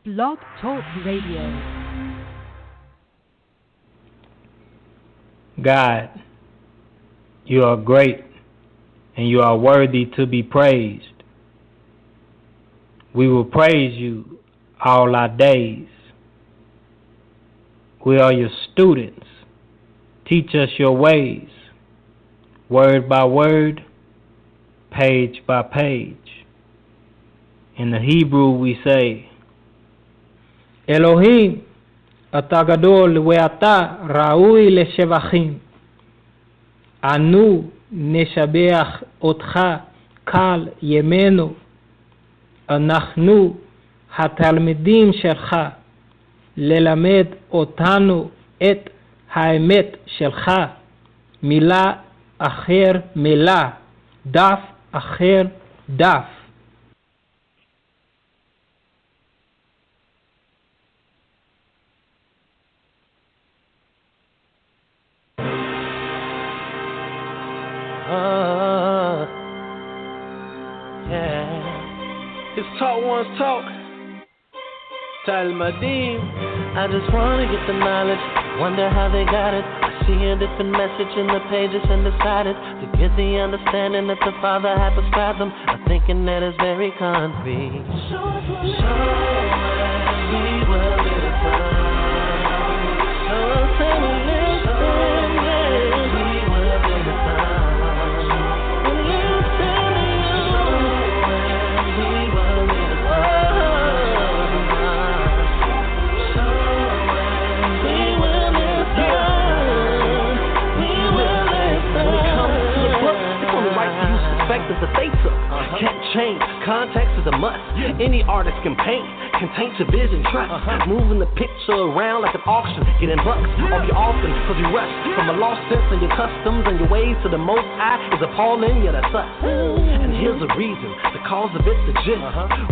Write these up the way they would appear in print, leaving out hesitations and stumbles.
Blog Talk Radio. God, you are great and you are worthy to be praised. We will praise you all our days. We are your students. Teach us your ways, word by word, page by page. In the Hebrew we say, Elohim, אתה גדול ואתה ראוי לשבחים. אנו נשבח אותך כל ימינו. אנחנו התלמידים שלך, ללמד אותנו את האמת שלך, מילה אחר מילה, דף אחר דף. It's Talk One's Talk. Talmadim. I just wanna get the knowledge. Wonder how they got it. I see a different message in the pages and decided to get the understanding that the Father had prescribed them. I'm thinking that it's very concrete. So we will be the time. So tell me listen, yeah. We will be the time. That they took can't change. Context is a must. Any artist can paint. Contains your vision, trust. Moving the picture around like an auction. Getting bucks off your often cause you rush from a lost sense in your customs and your ways to the most high is appalling, yeah that's us. And here's the reason, the cause of it's legit.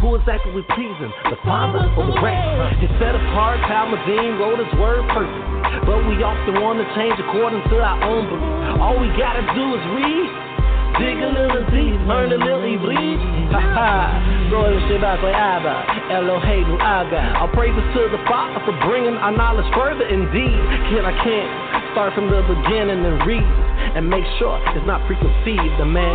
Who exactly we pleasing? The Father or the race? He set apart, Talmudim wrote his word perfectly. But we often want to change according to our own belief. All we gotta do is read. Dig a little deep, learn a little Hebrew. Ha Royal Shabbat Abba, Eloheinu Aga. All praises to the Father for bringing our knowledge further indeed. I can't start from the beginning and read and make sure it's not preconceived, the man.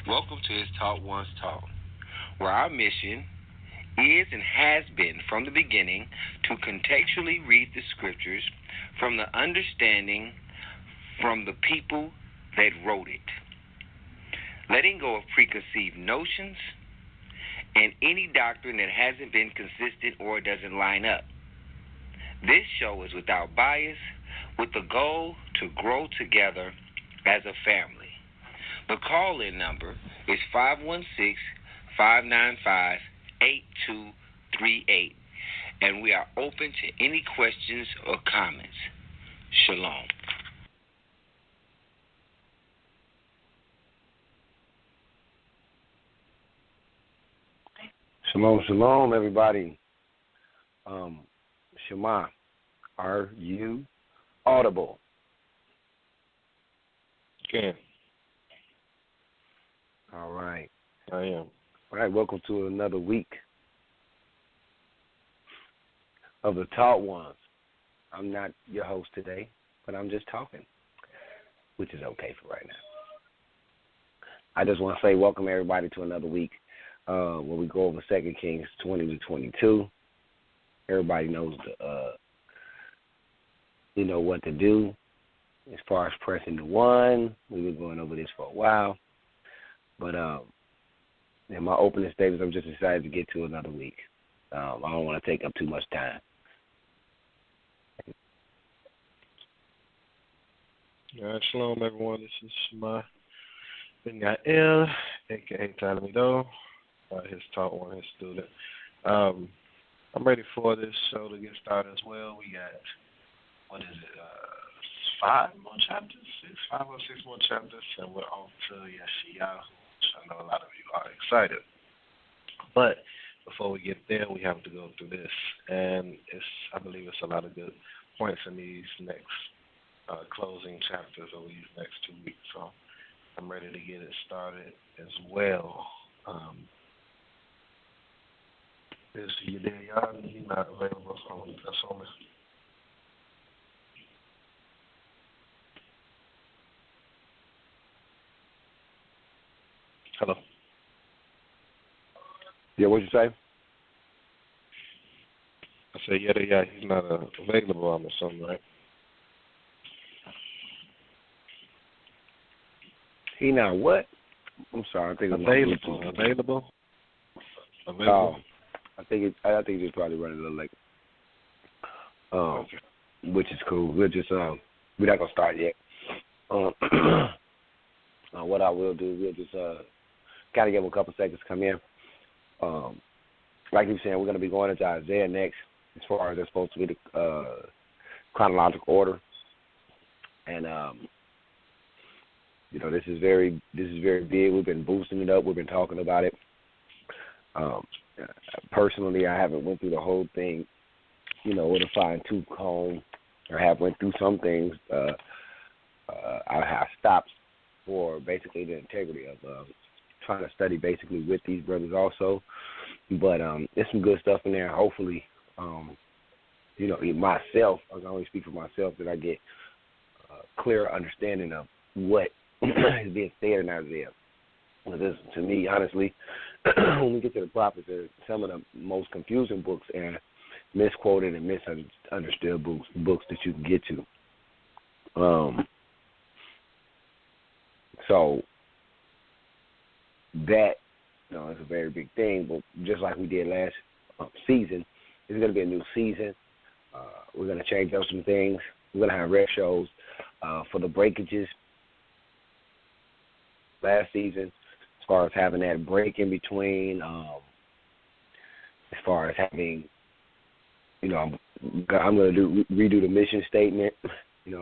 Welcome to his Talk One's Talk, where our mission is and has been from the beginning to contextually read the scriptures from the understanding from the people that wrote it, letting go of preconceived notions and any doctrine that hasn't been consistent or doesn't line up. This show is without bias, with the goal to grow together as a family. The call-in number is 516-595-8238, and we are open to any questions or comments. Shalom. Shalom, shalom, everybody. Shema, are you audible? Okay. All right. I am. All right, welcome to another week of the Taught Ones. I'm not your host today, but I'm just talking, which is okay for right now. I just want to say welcome everybody to another week where we go over 2 Kings 20-22. Everybody knows what to do as far as pressing the one. We've been going over this for a while. But in my opening statements, I'm just excited to get to another week. I don't want to take up too much time. Shalom, everyone. This is Shema Ben Yael, a.k.a. Talmido, his Talk One, his student. I'm ready for this show to get started as well. We got, 5 more chapters? 5 or 6 more chapters, and we're off to Yeshayahu. I know a lot of you are excited. But before we get there, we have to go through this. And I believe it's a lot of good points in these next closing chapters over these next 2 weeks. So I'm ready to get it started as well. Is you there, y'all? He's not available, so that's on me. Hello. Yeah, what'd you say? I said, yeah, he's not available on or something, right? He not what? I'm sorry, I think Available. Oh, I think he's probably running a little late. Okay. Which is cool. We're just we're not gonna start yet. What I will do, we'll just kind of give him a couple seconds to come in. Like you were saying, we're gonna be going into Isaiah next, as far as it's supposed to be the chronological order, and this is very big. We've been boosting it up. We've been talking about it. Personally, I haven't went through the whole thing, with a fine-tooth comb, or have went through some things. I have stopped for basically the integrity of trying to study basically with these brothers also. But there's some good stuff in there. Hopefully, myself, I can only speak for myself, that I get a clearer understanding of what is being said in Isaiah. Because to me, honestly, when we get to the prophets, they're some of the most confusing books and misquoted and misunderstood books that you can get to. So that is a very big thing. But just like we did last season, it's going to be a new season. We're going to change up some things. We're going to have rep shows for the breakages last season, as far as having that break in between, as far as having, I'm going to redo the mission statement,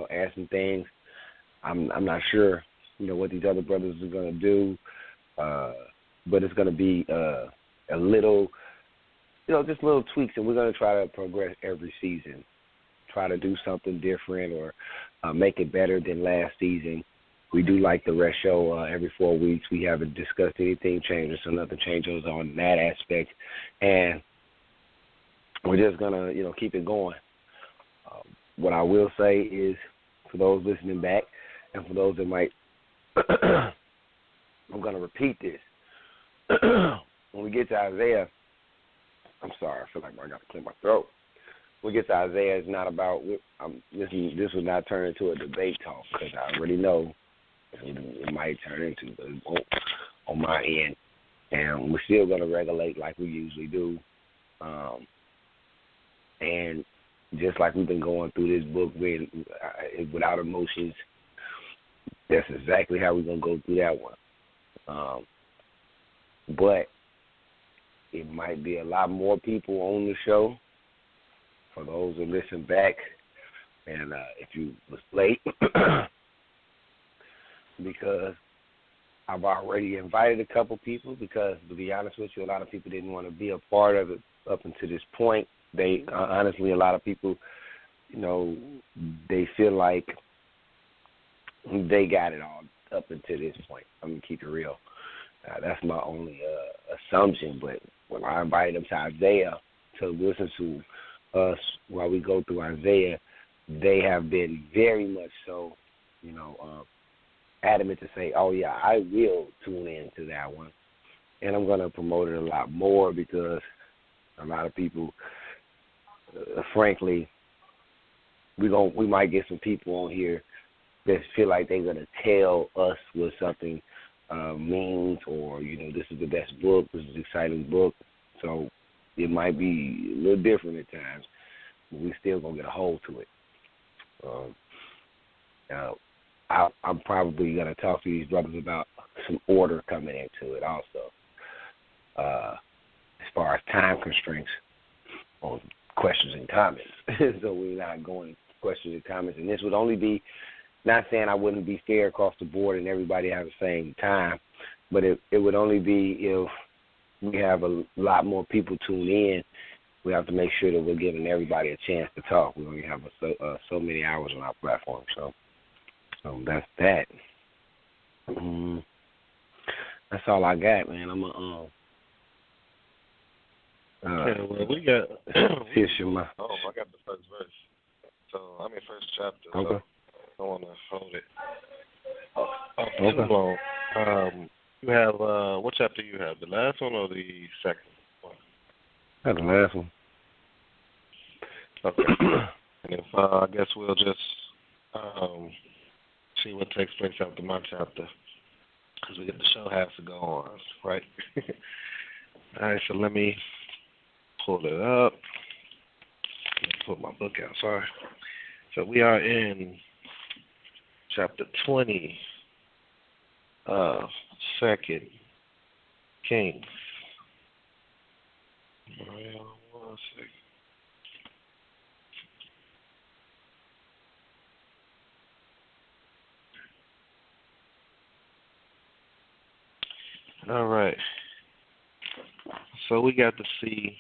add some things. I'm not sure, what these other brothers are going to do, but it's going to be a little, just little tweaks, and we're going to try to progress every season, try to do something different or make it better than last season. We do like the rest show every 4 weeks. We haven't discussed anything changes, so nothing changes on that aspect. And we're just going to, keep it going. What I will say is, for those listening back and for those that might, I'm going to repeat this. When we get to Isaiah, I'm sorry, I feel like I got to clear my throat. When we get to Isaiah, it's not about, this will not turn into a debate talk, because I already know it might turn into, but it won't on my end. And we're still going to regulate like we usually do. And just like we've been going through this book without emotions, that's exactly how we're going to go through that one. But it might be a lot more people on the show for those who listen back. And if you was late, because I've already invited a couple people, because to be honest with you, a lot of people didn't want to be a part of it up until this point. They honestly, a lot of people, they feel like they got it all up until this point. I'm going to keep it real. That's my only assumption. But when I invited them to Isaiah to listen to us while we go through Isaiah, they have been very much so, adamant to say, oh, yeah, I will tune in to that one. And I'm going to promote it a lot more, because a lot of people, frankly, we might get some people on here that feel like they're going to tell us what something means, or, this is the best book, this is an exciting book. So it might be a little different at times, but we still going to get a hold to it. I'm probably going to talk to these brothers about some order coming into it also, as far as time constraints on questions and comments. So we're not going questions and comments. And this would only be, not saying I wouldn't be fair across the board and everybody have the same time, but it would only be if we have a lot more people tune in, we have to make sure that we're giving everybody a chance to talk. We only have so many hours on our platform, so that's that. That's all I got, man. I'm okay, well, we got. I got the first verse. First chapter. Okay. So I don't want to hold it too long. You have what chapter you have? The last one or the second one? That's the last one. Okay. And if I guess we'll just see what takes place after my chapter, because the show has to go on, right? All right. So let me pull it up. Let me pull my book out. Sorry. So we are in chapter 20 of 2 Kings. Well, 1 second. All right. So we got to see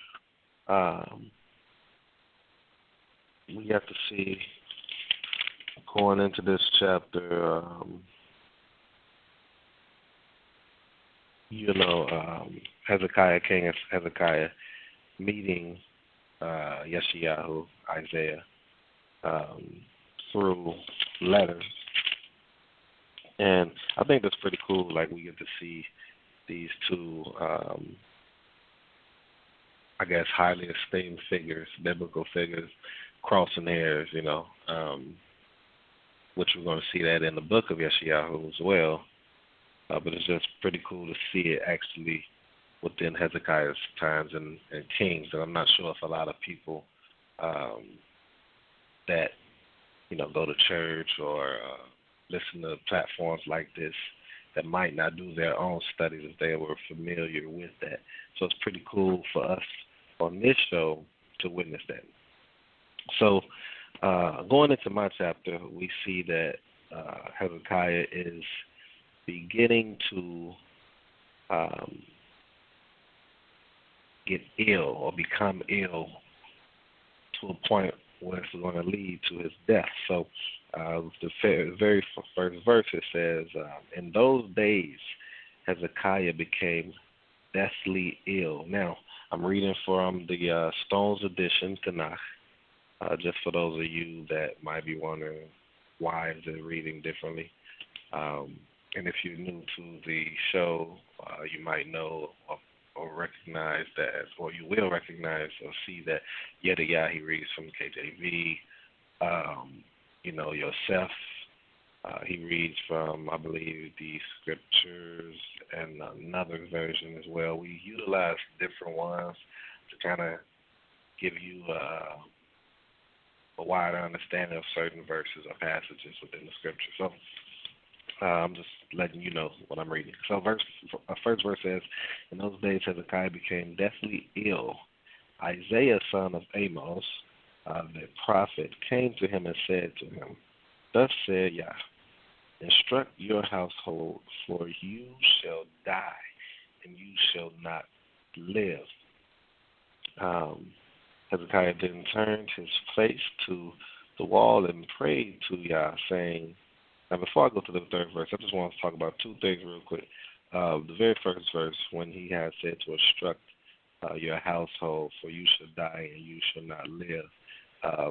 going into this chapter, King Hezekiah meeting Yeshayahu, Isaiah, through letters. And I think that's pretty cool. Like, we get to see these two, highly esteemed figures, biblical figures, crossing airs, which we're going to see that in the book of Yeshayahu as well. But it's just pretty cool to see it actually within Hezekiah's times and Kings. And I'm not sure if a lot of people that, go to church or listen to platforms like this that might not do their own studies if they were familiar with that. So it's pretty cool for us on this show to witness that. So going into my chapter, we see that Hezekiah is beginning to get ill or become ill to a point where it's going to lead to his death. So the very first verse, it says, in those days Hezekiah became deathly ill. Now, I'm reading from the Stone's edition, Tanakh, just for those of you that might be wondering why is it reading differently. And if you're new to the show, you might know or recognize that, or you will recognize or see that Yedaya, he reads from KJV. Yosef, he reads from, I believe, the scriptures and another version as well. We utilize different ones to kind of give you a wider understanding of certain verses or passages within the scripture. So I'm just letting you know what I'm reading. So first verse says, in those days Hezekiah became deathly ill. Isaiah, son of Amos, the prophet, came to him and said to him, thus said Yah, instruct your household, for you shall die, and you shall not live. Hezekiah then turned his face to the wall and prayed to Yah, saying, now before I go to the third verse, I just want to talk about two things real quick. The very first verse, when he had said to instruct your household, for you shall die and you shall not live.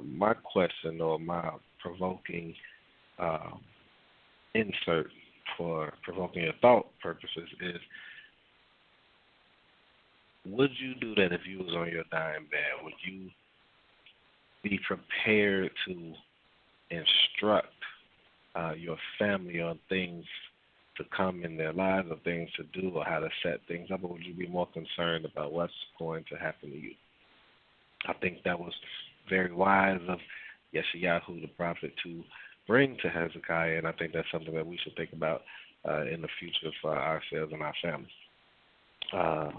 My question, or my provoking insert for provoking your thought purposes is, would you do that if you was on your dying bed? Would you be prepared to instruct your family on things to come in their lives, or things to do, or how to set things up, or would you be more concerned about what's going to happen to you? I think that was very wise of Yeshayahu, the prophet, to bring to Hezekiah, and I think that's something that we should think about in the future for ourselves and our families.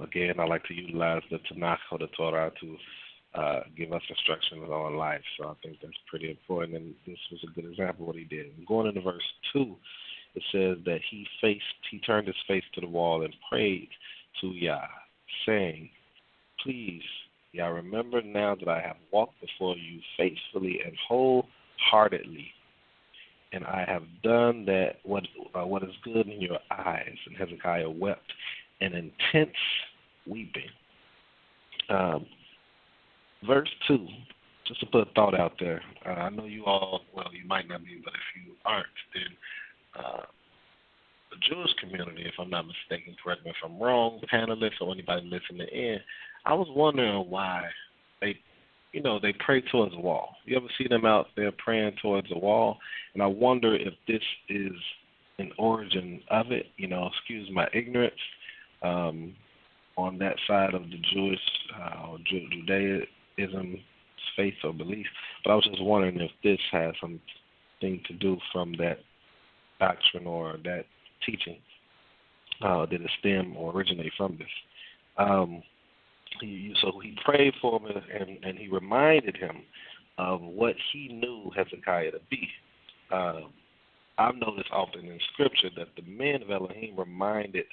Again, I like to utilize the Tanakh or the Torah to give us instructions on life, so I think that's pretty important, and this was a good example of what he did. Going into verse 2, it says that he turned his face to the wall and prayed to Yah, saying, Please, Yah, remember now that I have walked before you faithfully and wholeheartedly, and I have done that what is good in your eyes. And Hezekiah wept in intense weeping. Verse 2, just to put a thought out there. I know you all, well, you might not be, but if you aren't, then the Jewish community, if I'm not mistaken, correct me if I'm wrong, panelists or anybody listening in, I was wondering why they pray towards a wall. You ever see them out there praying towards a wall? And I wonder if this is an origin of it, excuse my ignorance, on that side of the Jewish Judaism faith or belief. But I was just wondering if this has something to do from that doctrine or that teaching. Did it stem or originate from this? So he prayed for him, and he reminded him of what he knew Hezekiah to be. I've noticed often in Scripture that the men of Elohim reminded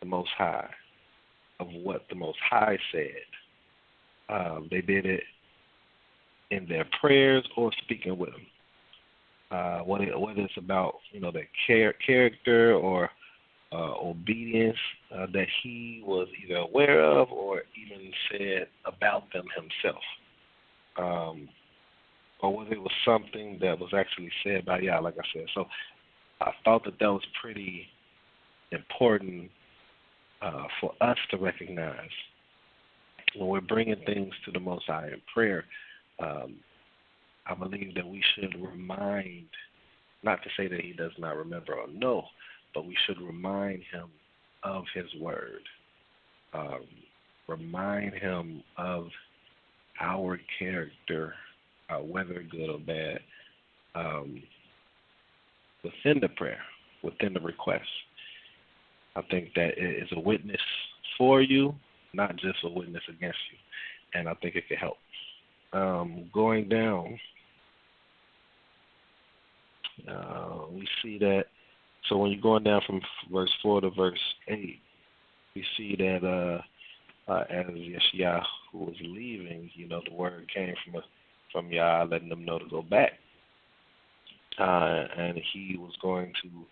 the Most High of what the Most High said. They did it in their prayers or speaking with him. Whether it's about their character or obedience that he was either aware of or even said about them himself, or whether it was something that was actually said by Yah, like I said. So I thought that was pretty important for us to recognize when we're bringing things to the Most High in prayer. I believe that we should remind, not to say that he does not remember or know, but we should remind him of his word. Remind him of our character, whether good or bad, within the prayer, within the request. I think that it is a witness for you, not just a witness against you. And I think it can help. Going down, we see that, so when you're going down from verse 4 to verse 8, we see that as Yeshua was leaving, the word came from Yah letting them know to go back. And he was going to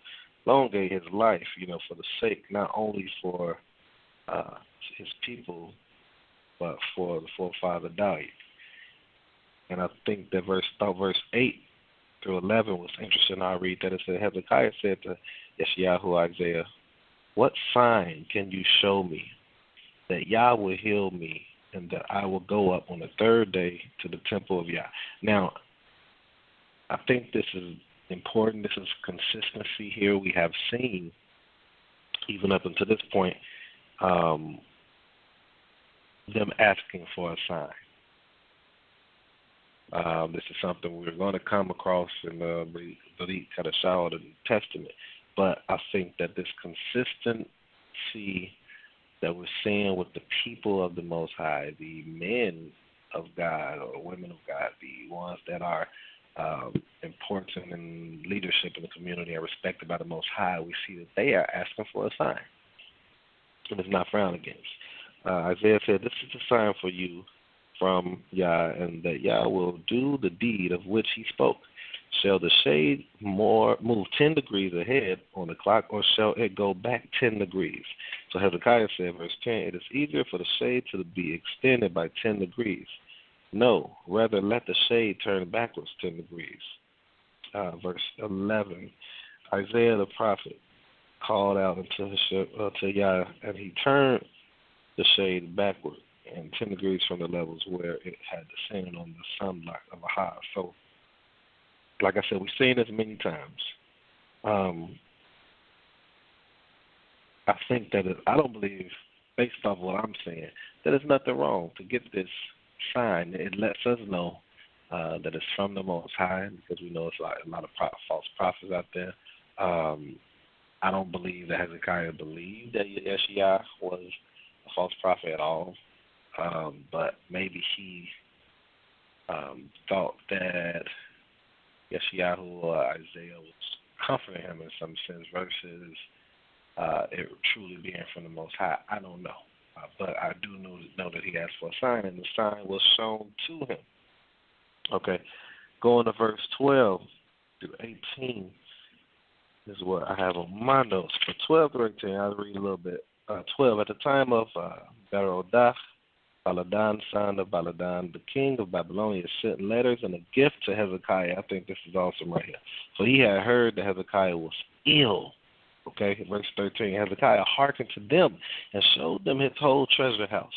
elongate his life, for the sake, not only for his people, but for the forefather David. And I think that verse 8 through 11 was interesting. I read that it said, Hezekiah said to Yeshayahu Isaiah, what sign can you show me that Yah will heal me and that I will go up on the third day to the temple of Yah? Now, I think this is important. This is consistency here. We have seen, even up until this point, them asking for a sign. This is something we're going to come across in the Brit Hadashah, the New Testament. But I think that this consistency that we're seeing with the people of the Most High, the men of God or women of God, the ones that are important in leadership in the community and respected by the Most High, we see that they are asking for a sign. And it's not frowned against. Isaiah said, this is a sign for you from Yah, and that Yah will do the deed of which he spoke. Shall the shade move 10 degrees ahead on the clock, or shall it go back 10 degrees? So Hezekiah said, verse 10, it is easier for the shade to be extended by 10 degrees. No, rather let the shade turn backwards 10 degrees. Verse 11, Isaiah the prophet called out to Yah, and he turned the shade backward and 10 degrees from the levels where it had descended on the sunlight of Ahaz. So, like I said, we've seen this many times. I think that I don't believe, based off what I'm saying, that there's nothing wrong to get this sign. It lets us know that it's from the Most High, because we know it's like a lot of false prophets out there. I don't believe that Hezekiah believed that Yeshua was a false prophet at all. But maybe he thought that Yeshayahu or Isaiah was comforting him in some sense versus it truly being from the Most High. I don't know. But I do know that he asked for a sign, and the sign was shown to him. Okay, going to verse 12 through 18 is what I have on my notes. For 12 through 18, I'll read a little bit. 12, at the time of Berodach, Baladan, son of Baladan, the king of Babylonia, sent letters and a gift to Hezekiah. I think this is awesome right here. So he had heard that Hezekiah was ill. Okay, verse 13, Hezekiah hearkened to them and showed them his whole treasure house,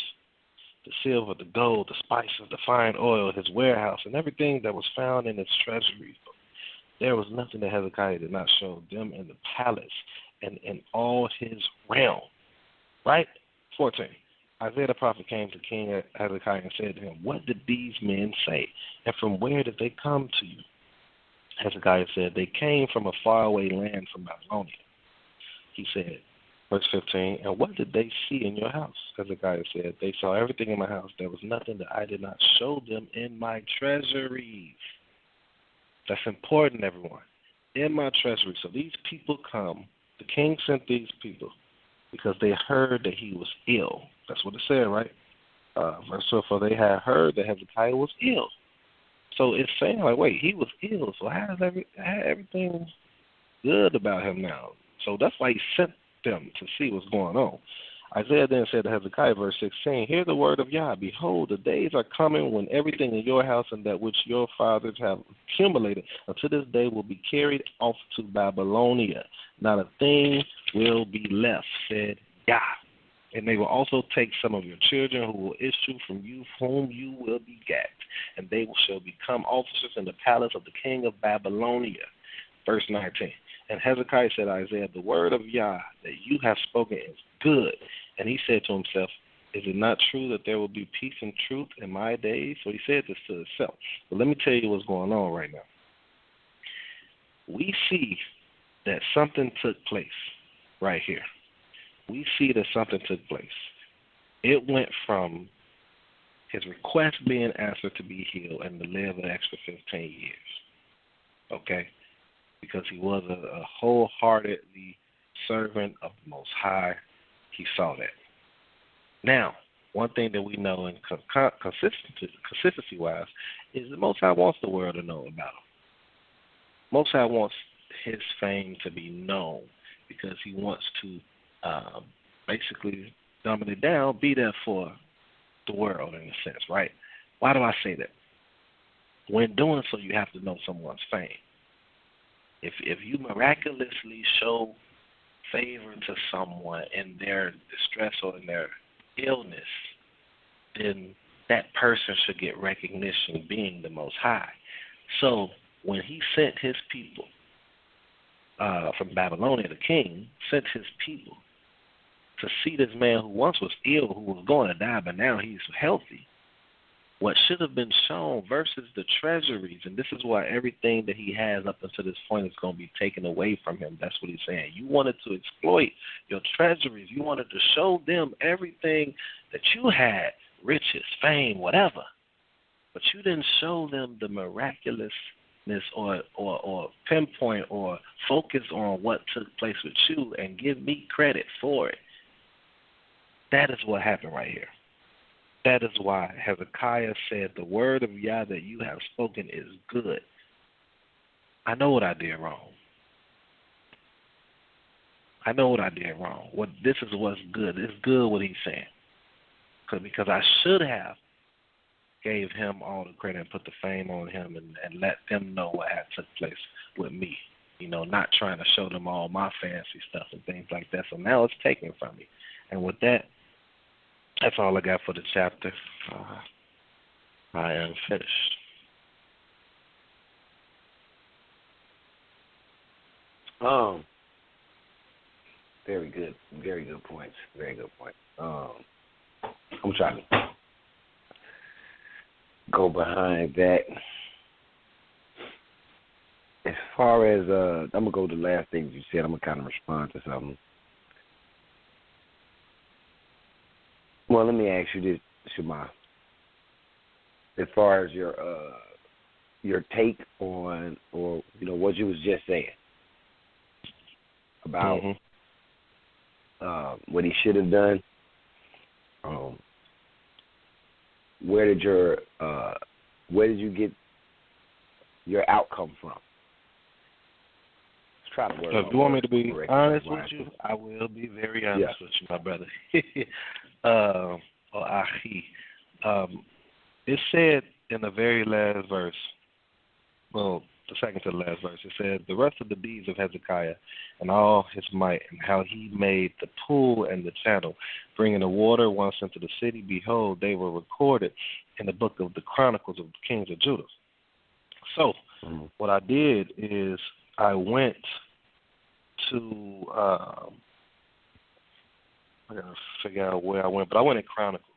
the silver, the gold, the spices, the fine oil, his warehouse, and everything that was found in its treasury. There was nothing that Hezekiah did not show them in the palace and in all his realm. Right? 14. Isaiah the prophet came to King Hezekiah and said to him, what did these men say, and from where did they come to you? Hezekiah said, they came from a faraway land from Babylonia. He said, verse 15, and what did they see in your house? Hezekiah said, they saw everything in my house. There was nothing that I did not show them in my treasuries. That's important, everyone. In my treasury. So these people come. The king sent these people because they heard that he was ill. That's what it said, right? Verse 12, for they had heard that Hezekiah was ill. So it's saying, like, wait, he was ill. So how is everything good about him now? So that's why he sent them to see what's going on. Isaiah then said to Hezekiah, verse 16, hear the word of Yah. Behold, the days are coming when everything in your house and that which your fathers have accumulated unto this day will be carried off to Babylonia. Not a thing will be left, said Yah. And they will also take some of your children who will issue from you, whom you will beget, and they shall become officers in the palace of the king of Babylonia. Verse 19. And Hezekiah said to Isaiah, the word of Yah that you have spoken is good. And he said to himself, is it not true that there will be peace and truth in my days? So he said this to himself. But let me tell you what's going on right now. We see that something took place right here. We see that something took place. It went from his request being answered to be healed and to live an extra 15 years. Okay? Because he was a wholeheartedly servant of the Most High. He saw that. Now, one thing that we know in consistency-wise is the Most High wants the world to know about him. Most High wants his fame to be known because he wants to basically dumb it down, be there for the world in a sense, right? Why do I say that? When doing so, you have to know someone's fame. If you miraculously show favor to someone in their distress or in their illness, then that person should get recognition being the Most High. So when he sent his people from Babylonia, the king sent his people to see this man who once was ill, who was going to die, but now he's healthy. What should have been shown versus the treasuries, and this is why everything that he has up until this point is going to be taken away from him. That's what he's saying. You wanted to exploit your treasuries. You wanted to show them everything that you had, riches, fame, whatever. But you didn't show them the miraculousness or pinpoint or focus on what took place with you and give me credit for it. That is what happened right here. That is why Hezekiah said, the word of Yah that you have spoken is good. I know what I did wrong. I know what I did wrong. This is what's good. It's good what he's saying. Because I should have gave him all the credit and put the fame on him and let them know what had took place with me. You know, not trying to show them all my fancy stuff and things like that. So now it's taken from me. And with that, that's all I got for the chapter. I am finished. Very good. Very good points. Very good point. I'm trying to go behind that. As far as, I'm going to go to the last things you said. I'm going to kind of respond to something. Well, let me ask you this, Shema. As far as your take on, or you know, what you was just saying about what he should have done. where did you get your outcome from? Let's try to word. So if you want me to be honest with you, I will be very honest with you, my brother. Or ahi. It said in the very last verse, well, the second to the last verse, it said, the rest of the deeds of Hezekiah and all his might, and how he made the pool and the channel, bringing the water once into the city, behold, they were recorded in the book of the Chronicles of the Kings of Judah. So, what I did is I went to, I got to figure out where I went, but I went in Chronicles.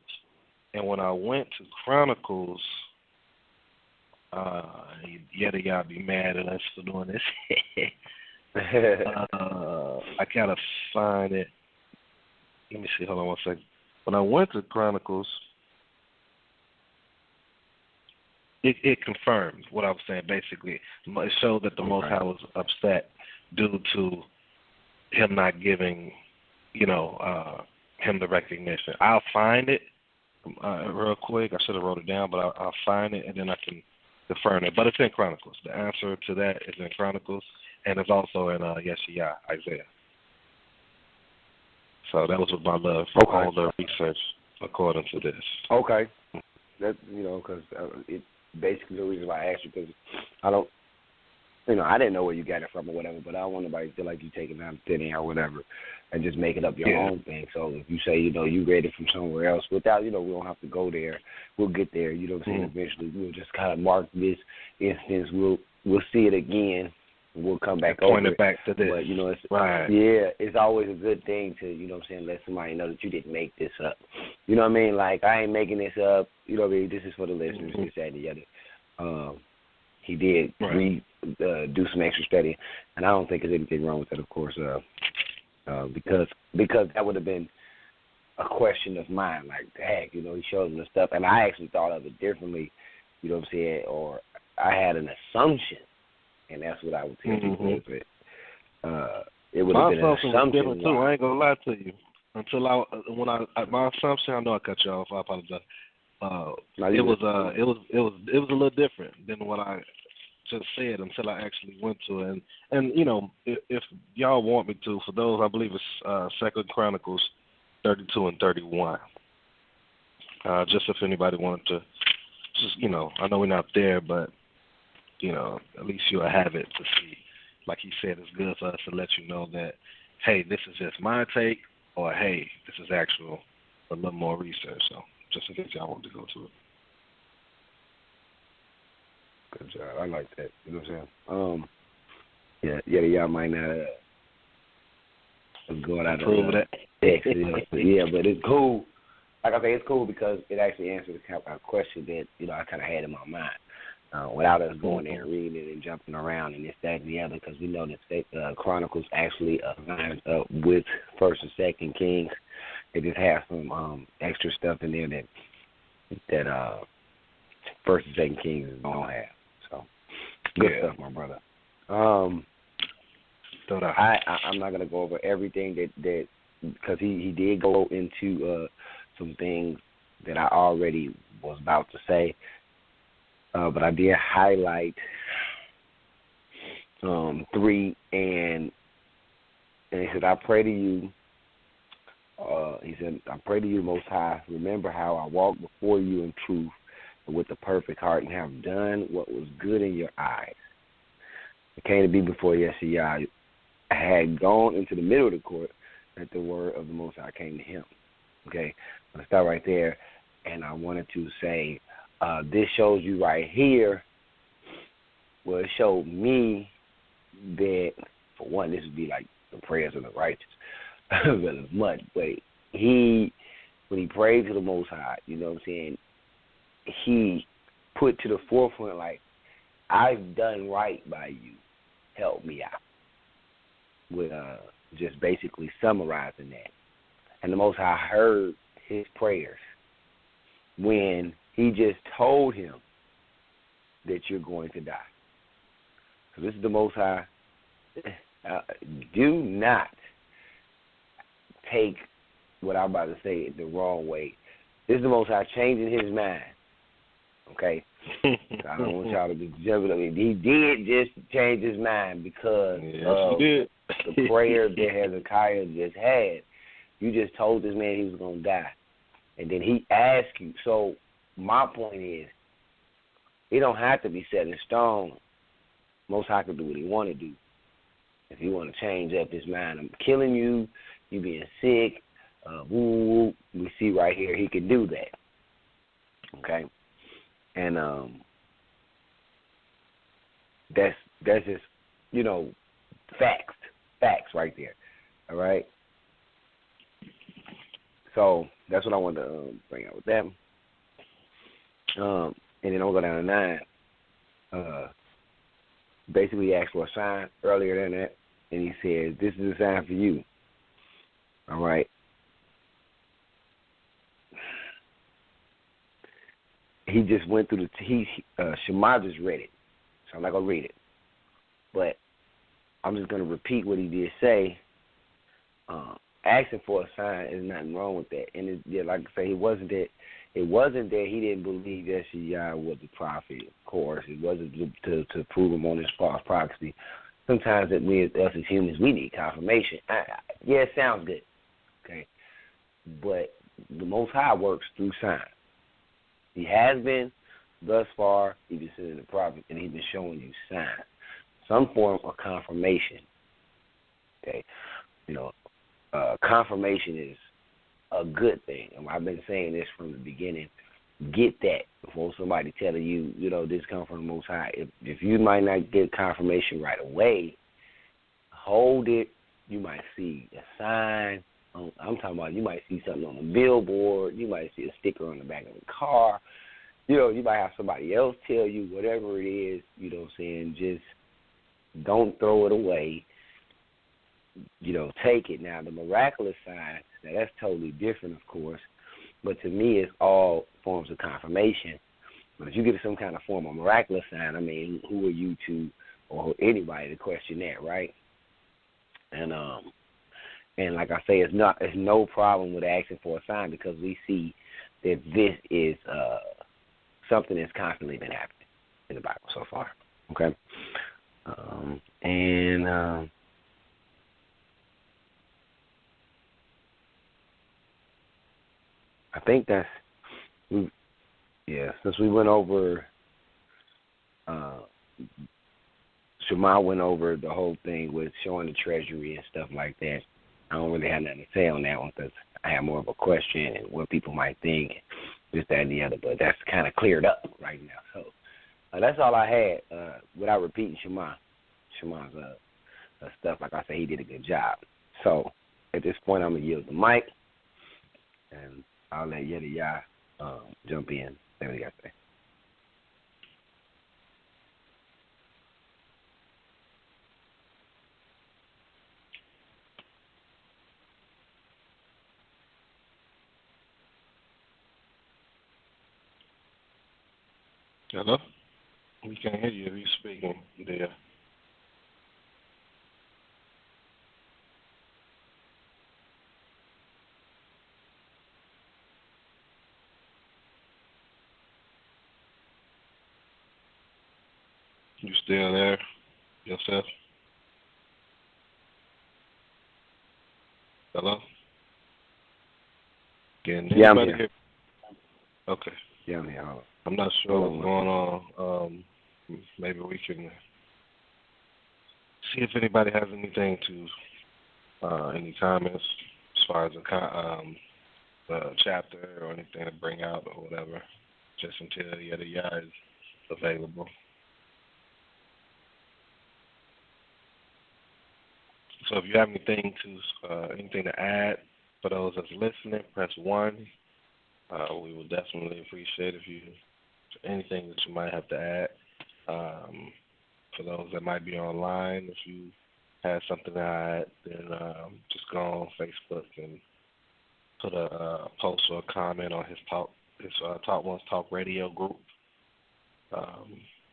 And when I went to Chronicles, y'all be mad at us for doing this. I gotta find it. Let me see. Hold on one second. When I went to Chronicles, it confirmed what I was saying. Basically, it showed that the Most High was upset due to him not giving, him the recognition. I'll find it real quick. I should have wrote it down, but I'll find it and then I can confirm it. But it's in Chronicles. The answer to that is in Chronicles, and it's also in Yeshaya, Isaiah. So that was with my love for all the research according to this. Okay. That, because it basically the reason why I asked you, because I don't, I didn't know where you got it from or whatever, but I don't want nobody to feel like you taking it out of thin air or whatever and just making up your own thing. So if you say, you read it from somewhere else without, we don't have to go there. We'll get there, you know what I'm saying? Eventually we'll just kind of mark this instance. We'll see it again. And we'll come back over point it back to this. But, it's, right. Yeah, it's always a good thing to, let somebody know that you didn't make this up. You know what I mean? Like, I ain't making this up. You know what I mean? This is for the listeners, this, that, and the other. He did do some extra study, and I don't think there's anything wrong with that, of course, because that would have been a question of mine, like, heck, he showed them the stuff, and I actually thought of it differently, you know what I'm saying, or I had an assumption, and that's what I would tell people. It would have been an assumption. Different too. I ain't gonna lie to you. My assumption, I know I cut you off. I apologize. It was a little different than what I just said until I actually went to it. And if y'all want me to, for those, I believe it's 2 Chronicles 32 and 31. Just if anybody wanted to, just I know we're not there, but at least you'll have it to see. Like he said, it's good for us to let you know that, hey, this is just my take, or hey, this is actual a little more research. So just in case y'all want to go to it. Good job. I like that. You know what I'm saying? Y'all might not going out of that. Yeah, but it's cool. Like I say, it's cool because it actually answers a question that I kind of had in my mind without us going there and reading it and jumping around and this, that, and the other, because we know that Chronicles actually lines up with 1st and 2nd Kings. It just has some extra stuff in there that 1st and 2nd Kings don't have. So good stuff, my brother. I'm not gonna go over everything that because he did go into some things that I already was about to say, but I did highlight 3, and he said, I pray to you. He said, I pray to you, Most High, remember how I walked before you in truth and with a perfect heart and have done what was good in your eyes. I came to be before Yeshua. I had gone into the middle of the court that the word of the Most High came to him. Okay, I'll start right there, and I wanted to say this shows you right here, well, it showed me that, for one, this would be like the prayers of the righteous. Really much, but when he prayed to the Most High, you know what I'm saying, he put to the forefront, like, I've done right by you, help me out, with just basically summarizing that. And the Most High heard his prayers when he just told him that you're going to die. So this is the Most High. Do not take what I'm about to say the wrong way. This is the Most High changing his mind. Okay? I don't want y'all to be jumping up. He did just change his mind because of the prayer that Hezekiah just had. You just told this man he was going to die. And then he asked you. So my point is, it don't have to be set in stone. Most High can do what he want to do. If he want to change up his mind, I'm killing you, you being sick, we see right here he can do that. Okay? And that's just, facts right there. All right? So that's what I wanted to bring out with that. And then I'll go down to 9. Basically, he asked for a sign earlier than that, and he said, this is a sign for you. All right? He just went through Shema just read it, so I'm not going to read it. But I'm just going to repeat what he did say. Asking for a sign is nothing wrong with that. And like I say, it wasn't that he didn't believe that Yeshua was a prophet. Of course, it wasn't to prove him on his false prophecy. Sometimes that us as humans, we need confirmation. Yeah, it sounds good, okay? But the Most High works through signs. He has been thus far. He's been sending the prophet, and he's been showing you signs, some form of confirmation. Okay, confirmation is a good thing. And I've been saying this from the beginning. Get that before somebody telling you, this comes from the Most High. If you might not get confirmation right away, hold it. You might see a sign. I'm talking about you might see something on a billboard. You might see a sticker on the back of the car. You might have somebody else tell you whatever it is, just don't throw it away. Take it. Now, the miraculous signs, now that's totally different, of course, but to me, it's all forms of confirmation. But if you get some kind of form of miraculous sign, I mean, who are you to, or anybody to question that, right? And like I say, it's no problem with asking for a sign because we see that this is something that's constantly been happening in the Bible so far. Okay, I think since we went over, Shema went over the whole thing with showing the treasury and stuff like that. I don't really have nothing to say on that one because I have more of a question and what people might think, this, that, and the other. But that's kind of cleared up right now. So that's all I had without repeating Shema's stuff. Like I said, he did a good job. So at this point, I'm going to yield the mic, and I'll let Yediah jump in. Say what you got to say. Hello? We can't hear you if you're speaking there. You still there yourself? Hello? Yeah, I'm here. Okay. Yeah, I'm here. I'm not sure what's going on. Maybe we can see if anybody has anything any comments as far as the chapter or anything to bring out or whatever, just until the other guy is available. So if you have anything to add for those that's listening, press 1. We will definitely appreciate anything that you might have to add. For those that might be online, if you have something to add, then just go on Facebook and put a post or a comment on his Talk One's Talk Radio group.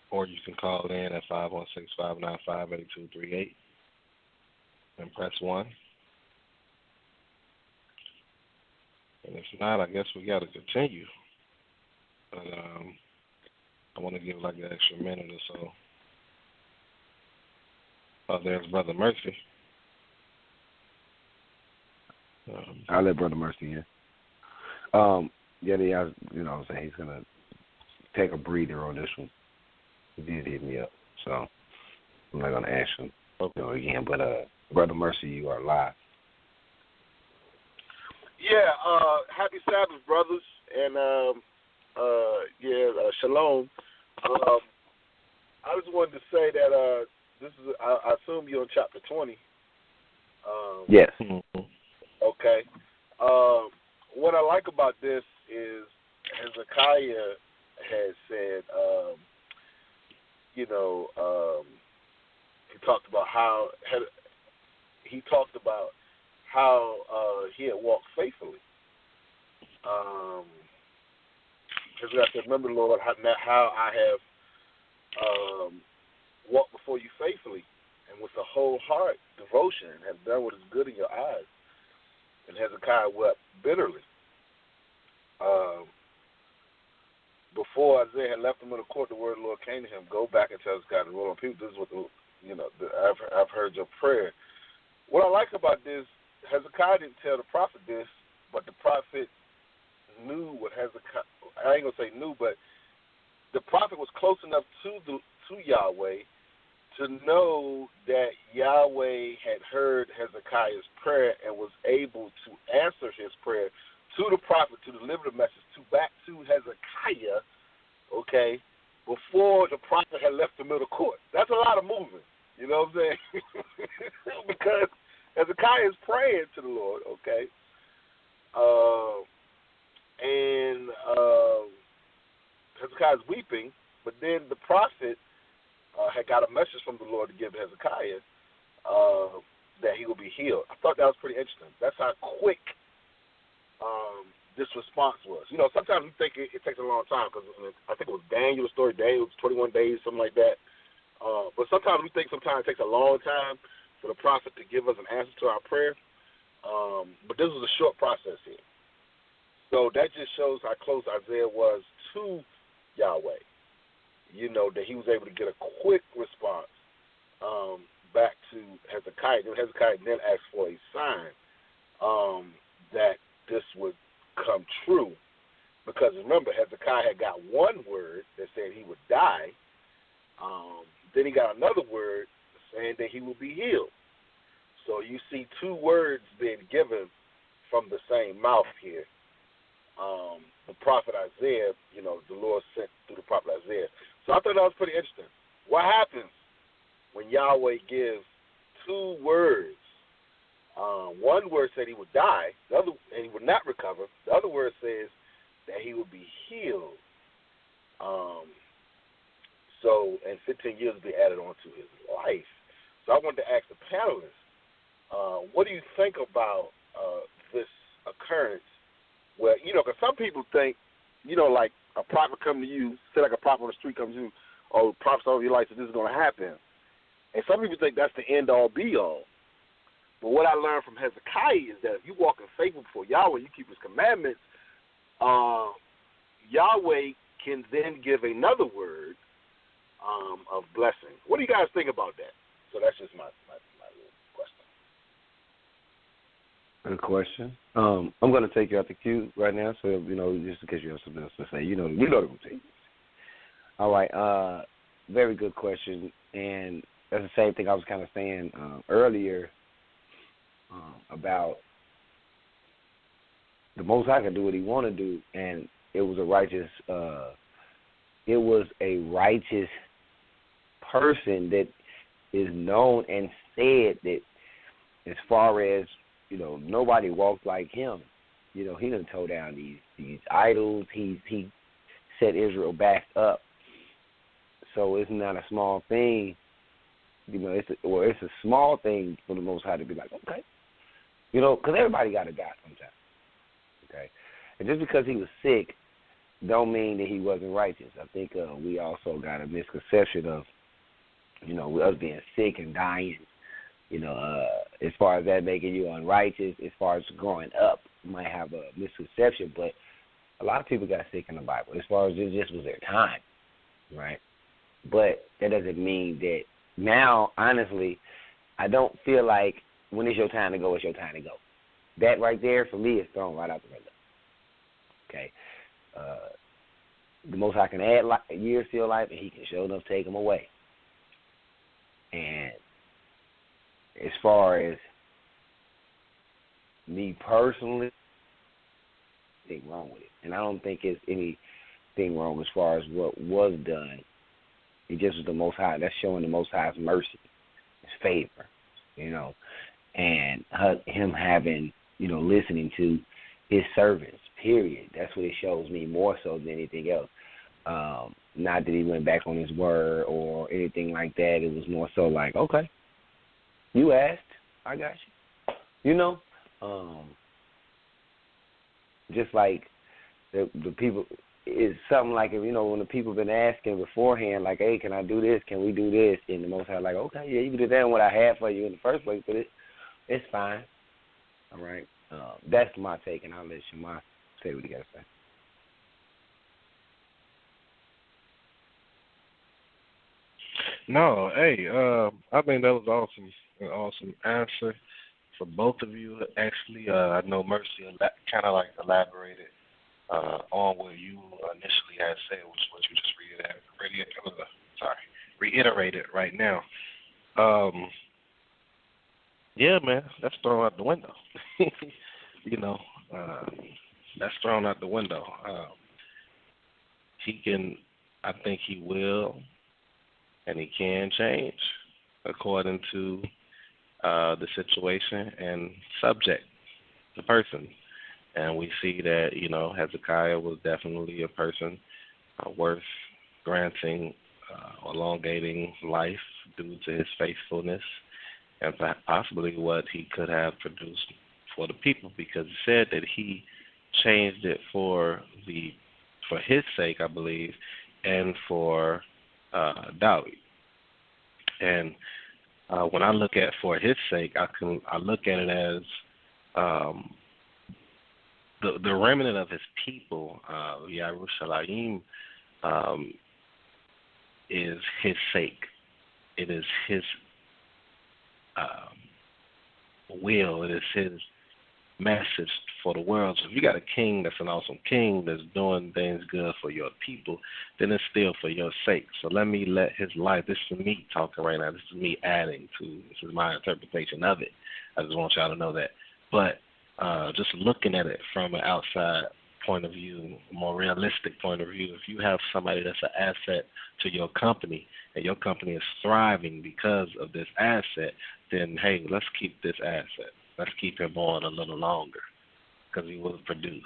Or you can call in at 516-595-8238 and press 1. And if not, I guess we got to continue. But I want to give like an extra minute or so. Oh, there's Brother Mercy. I'll let Brother Mercy in. Yeah, you know what I'm saying, he's going to take a breather on this one. He did hit me up, so I'm not going to ask him again. But Brother Mercy, you are live. Yeah, happy Sabbath, brothers, and shalom. I just wanted to say that this is, I assume you're on chapter 20. Yes. Okay. What I like about this is Hezekiah has said, he talked about how he had walked faithfully. Hezekiah said, "Remember, Lord, how I have walked before you faithfully and with a whole heart devotion, and have done what is good in your eyes." And Hezekiah wept bitterly. Before Isaiah had left him in the court, the word of the Lord came to him, "Go back and tell Hezekiah, the Lord on people, this is what I've heard your prayer." What I like about this, Hezekiah didn't tell the prophet this, but the prophet knew what Hezekiah. I ain't gonna say knew, but the prophet was close enough to Yahweh to know that Yahweh had heard Hezekiah's prayer and was able to answer his prayer to the prophet to deliver the message back to Hezekiah, okay, before the prophet had left the middle court. That's a lot of moving, you know what I'm saying? Because Hezekiah is praying to the Lord, okay, and Hezekiah is weeping, but then the prophet had got a message from the Lord to give to Hezekiah that he will be healed. I thought that was pretty interesting. That's how quick this response was. You know, sometimes we think it takes a long time because I think it was Daniel's story. Daniel was 21 days, something like that. But sometimes we think sometimes it takes a long time for the prophet to give us an answer to our prayer. But this was a short process here. So that just shows how close Isaiah was to Yahweh. You know, that he was able to get a quick response back to Hezekiah. And Hezekiah then asked for a sign that this would come true. Because remember, Hezekiah had got one word that said he would die. Then he got another word saying that he would be healed. So you see two words being given from the same mouth here. The prophet Isaiah, you know, the Lord sent through the prophet Isaiah. So I thought that was pretty interesting. What happens when Yahweh gives two words? One word said he would die, the other, and he would not recover. The other word says that he would be healed. And 15 years will be added on to his life. So I wanted to ask the panelists, what do you think about this occurrence? Where, you know, because some people think, you know, like a prophet come to you, say like a prophet on the street comes to you, oh, prophets over your life, so this is going to happen. And some people think that's the end-all, be-all. But what I learned from Hezekiah is that if you walk in faith before Yahweh, you keep his commandments, Yahweh can then give another word of blessing. What do you guys think about that? So that's just my little question. Good question. I'm going to take you out the queue right now, so, you know, just in case you have something else to say. You know the routine. All right. Very good question. And that's the same thing I was kind of saying earlier about the Most High can do what he want to do, and it was a righteous person that is known and said that as far as, you know, nobody walked like him. You know, he done tore down these idols. He set Israel back up. So it's not a small thing. You know, it's a small thing for the Most High to be like, okay. You know, because everybody got a God sometimes. Okay? And just because he was sick don't mean that he wasn't righteous. I think we also got a misconception of, you know, us being sick and dying, you know, as far as that making you unrighteous, as far as growing up. might have a misconception, but a lot of people got sick in the Bible as far as it just was their time, right? But that doesn't mean that now, honestly, I don't feel like when it's your time to go, it's your time to go. That right there, for me, is thrown right out the window. Okay? The Most High can add years to your life, and he can sure enough take them away. And as far as me personally, anything wrong with it. And I don't think it's anything wrong as far as what was done. It just was the Most High. That's showing the Most High's mercy, his favor, and him having, listening to his servants, period. That's what it shows me more so than anything else. Not that he went back on his word or anything like that. It was more so like, okay, you asked, I got you. Just like the people, it's something like, when the people been asking beforehand, like, hey, can I do this? Can we do this? And the Most High like, okay, yeah, you can do that and what I had for you in the first place, but it's fine. All right. That's my take, and I'll let Shema say what he got to say. No, hey, I think that was awesome. An awesome answer for both of you. Actually, I know Mercy kind of like elaborated on what you initially had said, which is what you just reiterated right now. Yeah, man, that's thrown out the window. That's thrown out the window. He can, I think he will, and he can change according to the situation and subject, the person. And we see that, Hezekiah was definitely a person worth granting, elongating life due to his faithfulness and possibly what he could have produced for the people, because it said that he changed it for his sake, I believe, and for David. And when I look at for his sake, I look at it as the remnant of his people, Yerushalayim, is his sake. It is his will. It is his message for the world. So if you got a king that's an awesome king that's doing things good for your people, then it's still for your sake. So let his life, this is me talking right now, this is me adding to, this is my interpretation of it. I just want y'all to know that. But just looking at it from an outside point of view, a more realistic point of view, if you have somebody that's an asset to your company and your company is thriving because of this asset, then, hey, let's keep this asset. Let's keep him on a little longer because he will produce.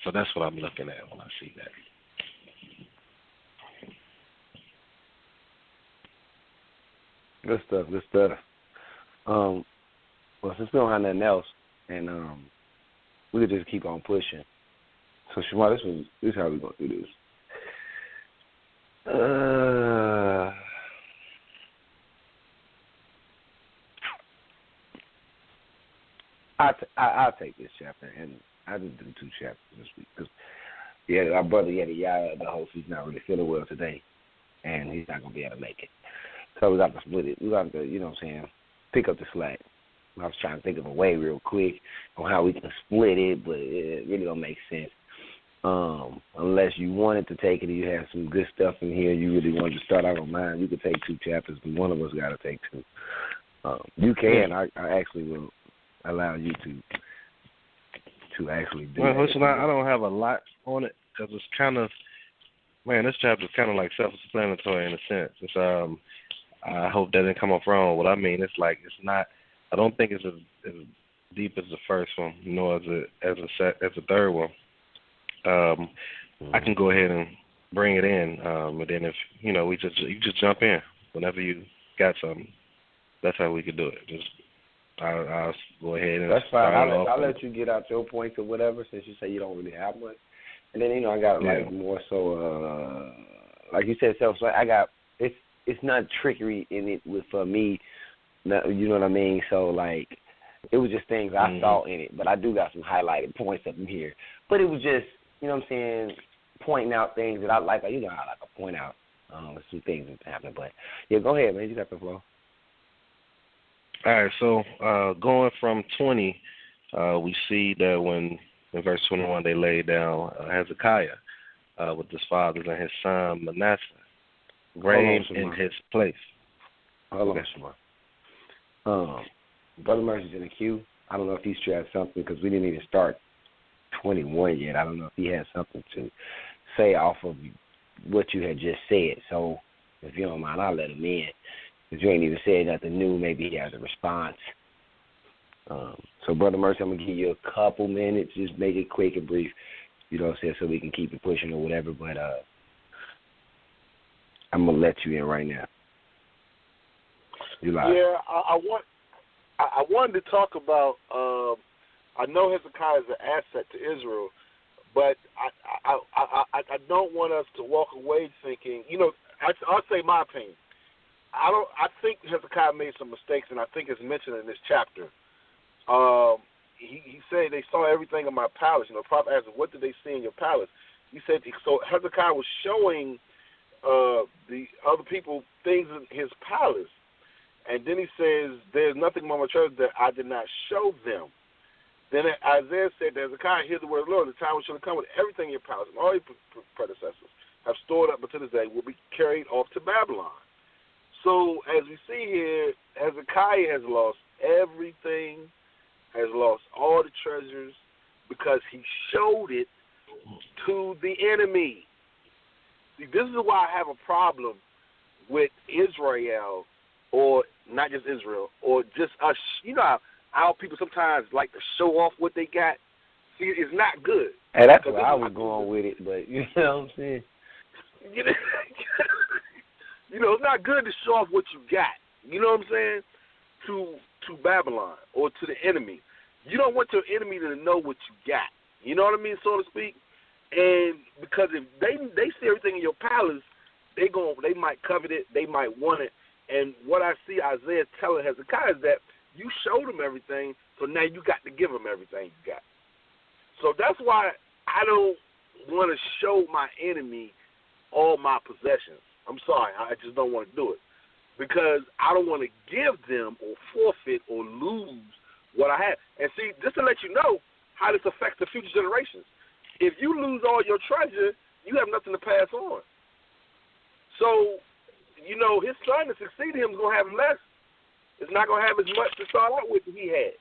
So that's what I'm looking at when I see that. Good stuff. Well, since we don't have nothing else, and we could just keep on pushing. So, Shema, this is how we're going to do this. I'll take this chapter, and I just do 2 chapters this week. Cause, our brother Yada, the host, he's not really feeling well today, and he's not going to be able to make it. So we got to split it. We got to, pick up the slack. I was trying to think of a way real quick on how we can split it, but it really don't make sense. Unless you wanted to take it and you have some good stuff in here, you really wanted to start out on mine, you could take 2 chapters, but one of us got to take 2. You can. I actually will allow you to actually do that. Listen, I don't have a lot on it because it's kind of, this chapter is kind of like self-explanatory in a sense. It's, I hope that didn't come off wrong. What I mean, it's like it's not. I don't think it's as deep as the first one, nor as the third one. I can go ahead and bring it in, and then if you just jump in whenever you got something. That's how we could do it. I'll go ahead and that's fine. I'll let you get out your points or whatever, since you say you don't really have much. And then I got more so like you said, I got it's not trickery in it for me. You know what I mean? So like It was just things I saw in it, but I do got some highlighted points up in here. But it was just, you know what I'm saying, pointing out things that I like. You know how I like to point out some things that's happening. But, yeah, go ahead, man. You got the flow. All right, so going from 20, we see that when in verse 21 they laid down Hezekiah with his fathers and his son Manasseh, reigned in his place. Hold on, Shamar. Brother Mercy's in the queue. I don't know if he's trying something because we didn't even start 21 yet. I don't know if he has something to say off of what you had just said. So if you don't mind, I'll let him in. If you ain't even said nothing new, maybe he has a response. So, Brother Mercy, I'm going to give you a couple minutes. Just make it quick and brief, you know what I'm saying, so we can keep it pushing or whatever. But I'm going to let you in right now. You live. Yeah, I wanted to talk about, I know Hezekiah is an asset to Israel, but I don't want us to walk away thinking, you know, I'll say my opinion. I think Hezekiah made some mistakes, and I think it's mentioned in this chapter. He said they saw everything in my palace. You know, the prophet asked him, what did they see in your palace? He said, so Hezekiah was showing the other people things in his palace. And then he says, there's nothing among my treasures that I did not show them. Then Isaiah said, Hezekiah, hear the word of the Lord. The time shall come with everything in your palace, and all your predecessors have stored up until this day will be carried off to Babylon. So as we see here, Hezekiah has lost everything, has lost all the treasures because he showed it to the enemy. See, this is why I have a problem with Israel, or not just Israel, or just us. You know how our people sometimes like to show off what they got? See, it's not good. Hey, that's where I was going with it, but you know what I'm saying? You know, it's not good to show off what you got. You know what I'm saying? To Babylon or to the enemy. You don't want your enemy to know what you got. You know what I mean, so to speak? And because if they see everything in your palace, they might covet it, they might want it. And what I see Isaiah telling Hezekiah is that you showed them everything, so now you got to give them everything you got. So that's why I don't want to show my enemy all my possessions. I'm sorry, I just don't want to do it. Because I don't want to give them or forfeit or lose what I have. And see, just to let you know how this affects the future generations. If you lose all your treasure, you have nothing to pass on. So, you know, his son to succeed him is going to have less. It's not going to have as much to start out with as he had.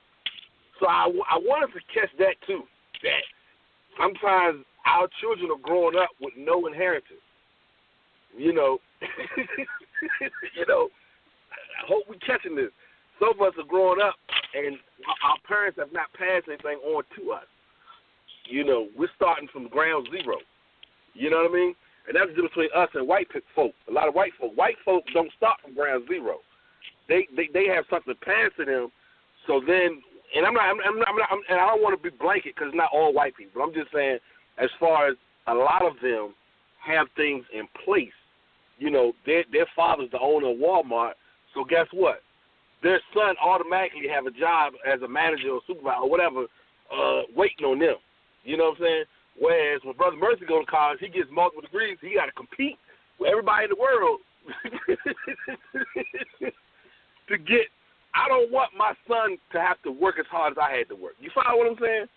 So I wanted to catch that too, that sometimes our children are growing up with no inheritance. You know, you know, I hope we're catching this. Some of us are growing up, and our parents have not passed anything on to us. You know, we're starting from ground zero. You know what I mean? And that's the difference between us and white folk. A lot of white folk. White folk don't start from ground zero. They have something to pass to them. So then, and I'm not, and I don't want to be blanket because it's not all white people. But I'm just saying, as far as a lot of them have things in place. You know, their father's the owner of Walmart, so guess what? Their son automatically have a job as a manager or supervisor or whatever, waiting on them. You know what I'm saying? Whereas when Brother Mercy goes to college, he gets multiple degrees. He got to compete with everybody in the world to get. I don't want my son to have to work as hard as I had to work. You follow what I'm saying?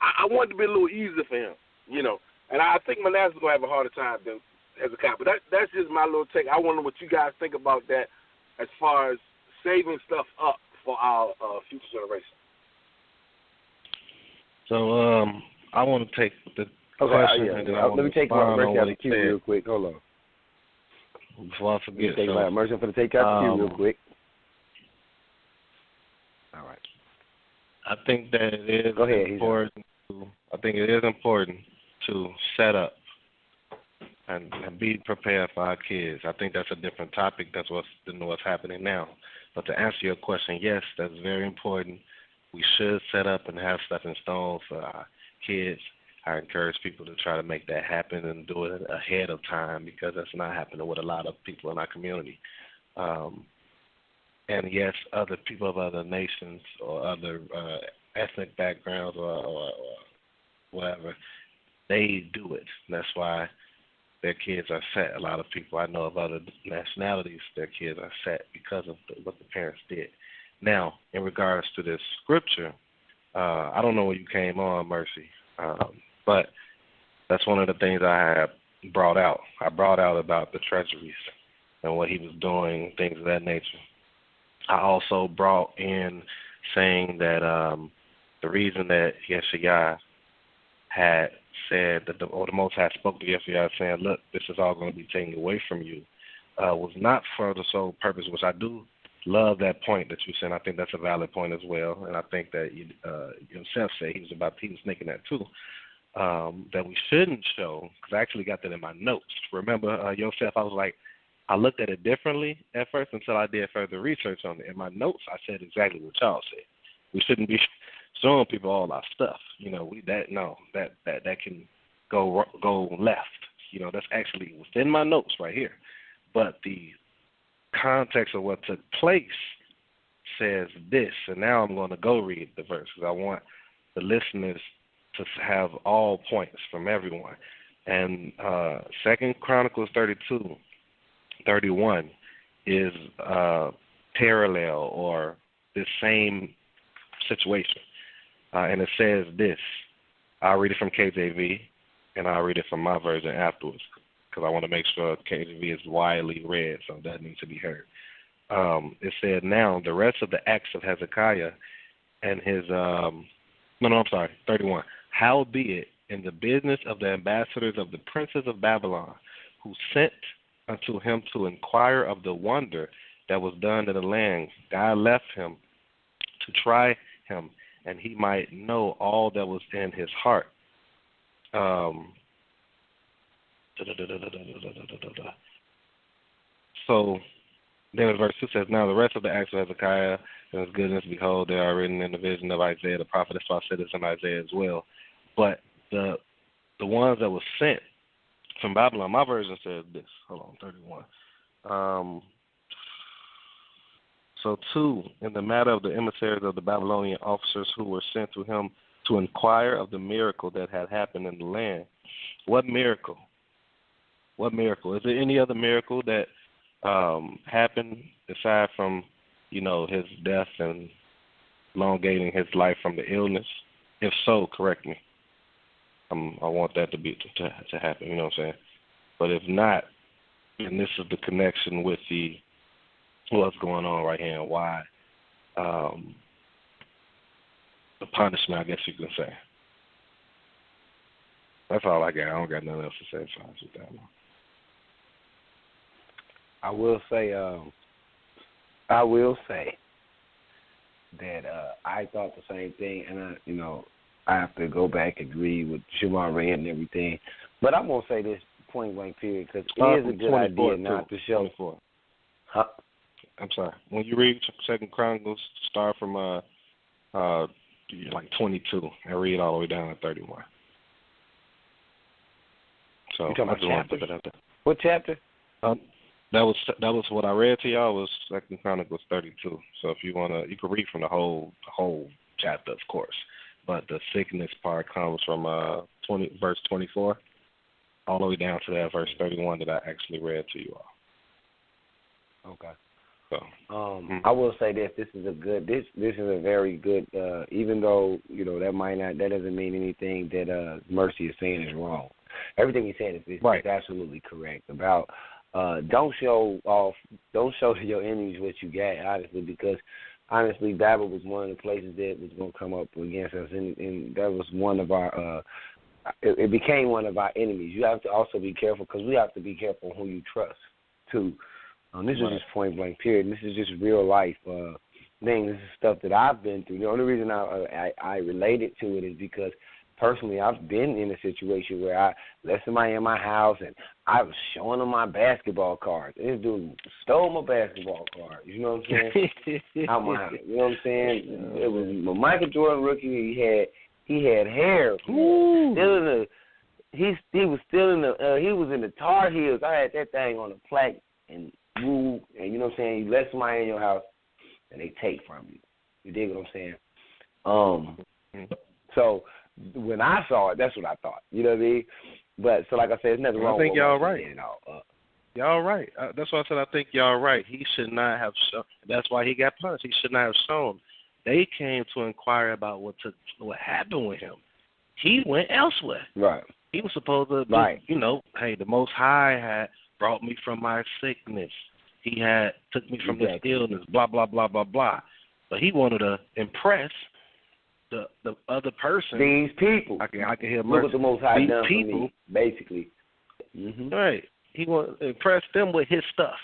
I want it to be a little easier for him, you know. And I think Manasseh's going to have a harder time than Hezekiah. But that's just my little take. I wonder what you guys think about that as far as saving stuff up for our future generation. So I want to take the question. Yeah. And then Let me take my Mercy out of the queue real quick. Hold on. Before I forget. Take my Mercy. I'm going to take out the queue real quick. All right. I think that it is important. I think it is important to set up and be prepared for our kids. I think that's a different topic than what's happening now. But to answer your question, yes, that's very important. We should set up and have stuff in stone for our kids. I encourage people to try to make that happen and do it ahead of time because that's not happening with a lot of people in our community. And yes, other people of other nations or other ethnic backgrounds or whatever, they do it. That's why their kids are set. A lot of people I know of other nationalities, their kids are set because of what the parents did. Now, in regards to this scripture, I don't know when you came on, Mercy, but that's one of the things I have brought out. I brought out about the treasuries and what he was doing, things of that nature. I also brought in saying that the reason that Yeshua had said that the Most High spoke to Yeshua saying, look, this is all going to be taken away from you, was not for the sole purpose, which I do love that point that you said. I think that's a valid point as well, and I think that you himself said he was thinking that too. That we shouldn't show, because I actually got that in my notes. Remember, Yosef, I was like, I looked at it differently at first until I did further research on it. In my notes, I said exactly what y'all said. We shouldn't be showing people all our stuff. That can go left. That's actually within my notes right here. But the context of what took place says this, and now I'm going to go read the verse because I want the listeners to have all points from everyone. And 2 Chronicles 32:31 is parallel or the same situation. And it says this. I'll read it from KJV, and I'll read it from my version afterwards because I want to make sure KJV is widely read, so that needs to be heard. It said, now the rest of the acts of Hezekiah and his 31. Howbeit, in the business of the ambassadors of the princes of Babylon, who sent unto him to inquire of the wonder that was done in the land, God left him to try him, and he might know all that was in his heart. So then in verse 2 says, now the rest of the acts of Hezekiah and his goodness, behold, they are written in the vision of Isaiah the prophet. That's why I said this in Isaiah as well. But the ones that were sent from Babylon, my version says this. Hold on, 31. So, 2, in the matter of the emissaries of the Babylonian officers who were sent to him to inquire of the miracle that had happened in the land. What miracle? What miracle? Is there any other miracle that happened aside from, his death and elongating his life from the illness? If so, correct me. I want that to happen, you know what I'm saying? But if not, and this is the connection with what's going on right here and why the punishment, I guess you can say. That's all I got. I don't got nothing else to say as far as with that one. I will say that I thought the same thing, and I have to go back and read what Shamar read and everything. But I'm gonna say this point blank period because it is a good idea not to show. 24. Huh? I'm sorry. When you read 2 Chronicles, start from 22 and read all the way down to 31. So you talking about chapter? Put that out there. What chapter? That was what I read to y'all was 2 Chronicles 32. So if you wanna, you can read from the whole chapter, of course. But the sickness part comes from verse 24 all the way down to that verse 31 that I actually read to you all. Okay. So I will say this is a good this is a very good even though that doesn't mean anything that Mercy is saying is wrong. Everything he's saying is right. Absolutely correct about don't show to your enemies what you got, honestly, because honestly Babel was one of the places that was going to come up against us, and that was one of our it became one of our enemies. You have to also be careful because we have to be careful who you trust too. This is just point blank period. This is just real life thing. This is stuff that I've been through. The only reason I related to it is because personally I've been in a situation where I let somebody in my house and I was showing them my basketball cards. This dude stole my basketball cards. You know what I'm saying? Out my house. You know what I'm saying? It was my Michael Jordan rookie. He had hair. He was in the Tar Heels. I had that thing on a plaque and moved, and you know what I'm saying? You let somebody in your house, and they take from you. You dig what I'm saying? So when I saw it, that's what I thought. You know what I mean? But so like I said, there's nothing wrong. I think with y'all what right. you said. Y'all right. That's why I said I think y'all right. He should not have shown. That's why he got punished. He should not have shown. They came to inquire about what happened with him. He went elsewhere. Right. He was supposed to, hey, the Most High had brought me from my sickness. He had took me from this illness, blah, blah, blah, blah, blah. But he wanted to impress the other person. These people. I can hear look what the Most High done people, for me, basically. Mm-hmm. Right. He wanted to impress them with his stuff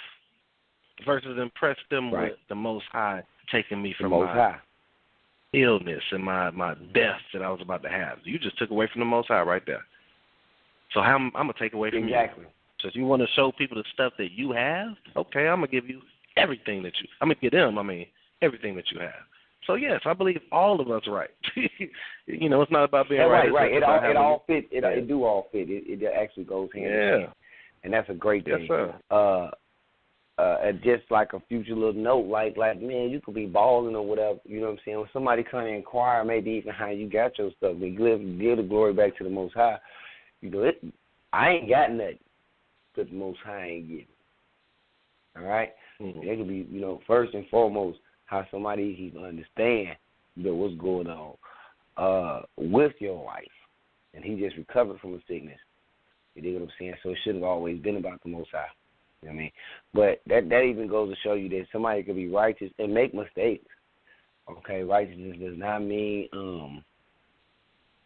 versus impress them with the Most High taking me from my illness and my death that I was about to have. You just took away from the Most High right there. So I'm going to take away from you. So if you want to show people the stuff that you have, okay, I'm going to give you everything that you – I'm going to give them, everything that you have. So, yes, I believe all of us are right. It's not about being right. Right. It all fit. It do all fit. It actually goes hand in hand. And that's a great thing. Yes, sir. Just like a future little note, like man, you could be balling or whatever. You know what I'm saying? When somebody come and inquire, maybe even how you got your stuff, give the glory back to the Most High. I ain't got nothing, but the Most High ain't getting. All right? Mm-hmm. It could be, first and foremost, how somebody can understand, what's going on with your wife, and he just recovered from a sickness. You dig what I'm saying? So it should have always been about the Most High. You know what I mean? But that even goes to show you that somebody could be righteous and make mistakes. Okay, righteousness does not mean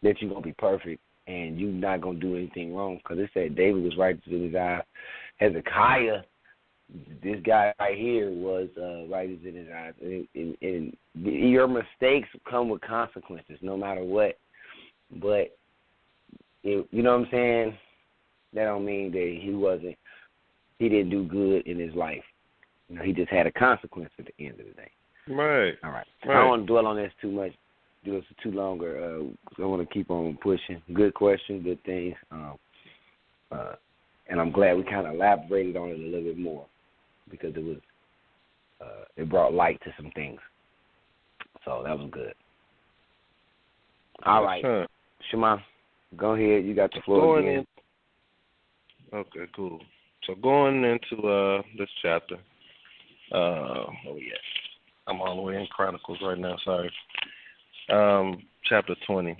that you're going to be perfect and you're not going to do anything wrong. Because it said David was righteous in his eyes. Hezekiah, this guy right here, was righteous in his eyes. And your mistakes come with consequences no matter what. But, you know what I'm saying? That don't mean that he didn't do good in his life. He just had a consequence at the end of the day. Right. All right. I don't want to dwell on this too much. Do this too longer. I want to keep on pushing. Good question, good things. And I'm glad we kind of elaborated on it a little bit more because it brought light to some things. So that was good. All right. Sure. Shema, go ahead. You got the floor again. Okay, cool. So going into this chapter, I'm all the way in Chronicles right now, sorry. Chapter 21.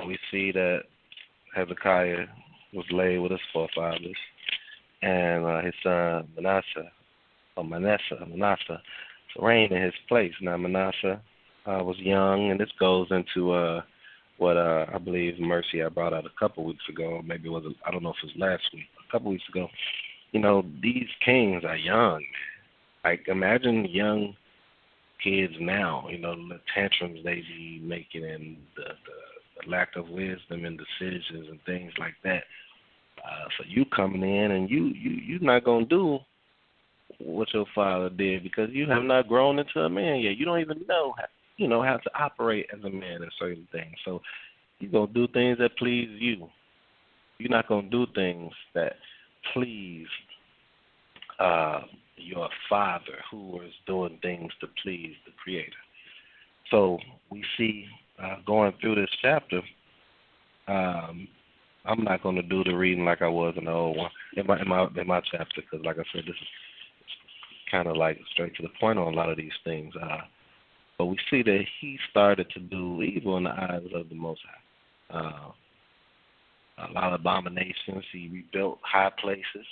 We see that Hezekiah was laid with his forefathers, and his son Manasseh reigned in his place. Now Manasseh was young, and this goes into what I believe Mercy I brought out a couple weeks ago. Maybe it was, I don't know if it was last week, a couple weeks ago. These kings are young, man. Like, imagine young kids now, the tantrums they be making and the lack of wisdom and decisions and things like that. So you coming in and you're not going to do what your father did because you have not grown into a man yet. You don't even know how to operate as a man in certain things. So you're going to do things that please you. You're not going to do things that please your father who was doing things to please the Creator. So we see going through this chapter, I'm not going to do the reading like I was in the old one, in my chapter, because like I said, this is kind of like straight to the point on a lot of these things. But we see that he started to do evil in the eyes of the Most High. A lot of abominations. He rebuilt high places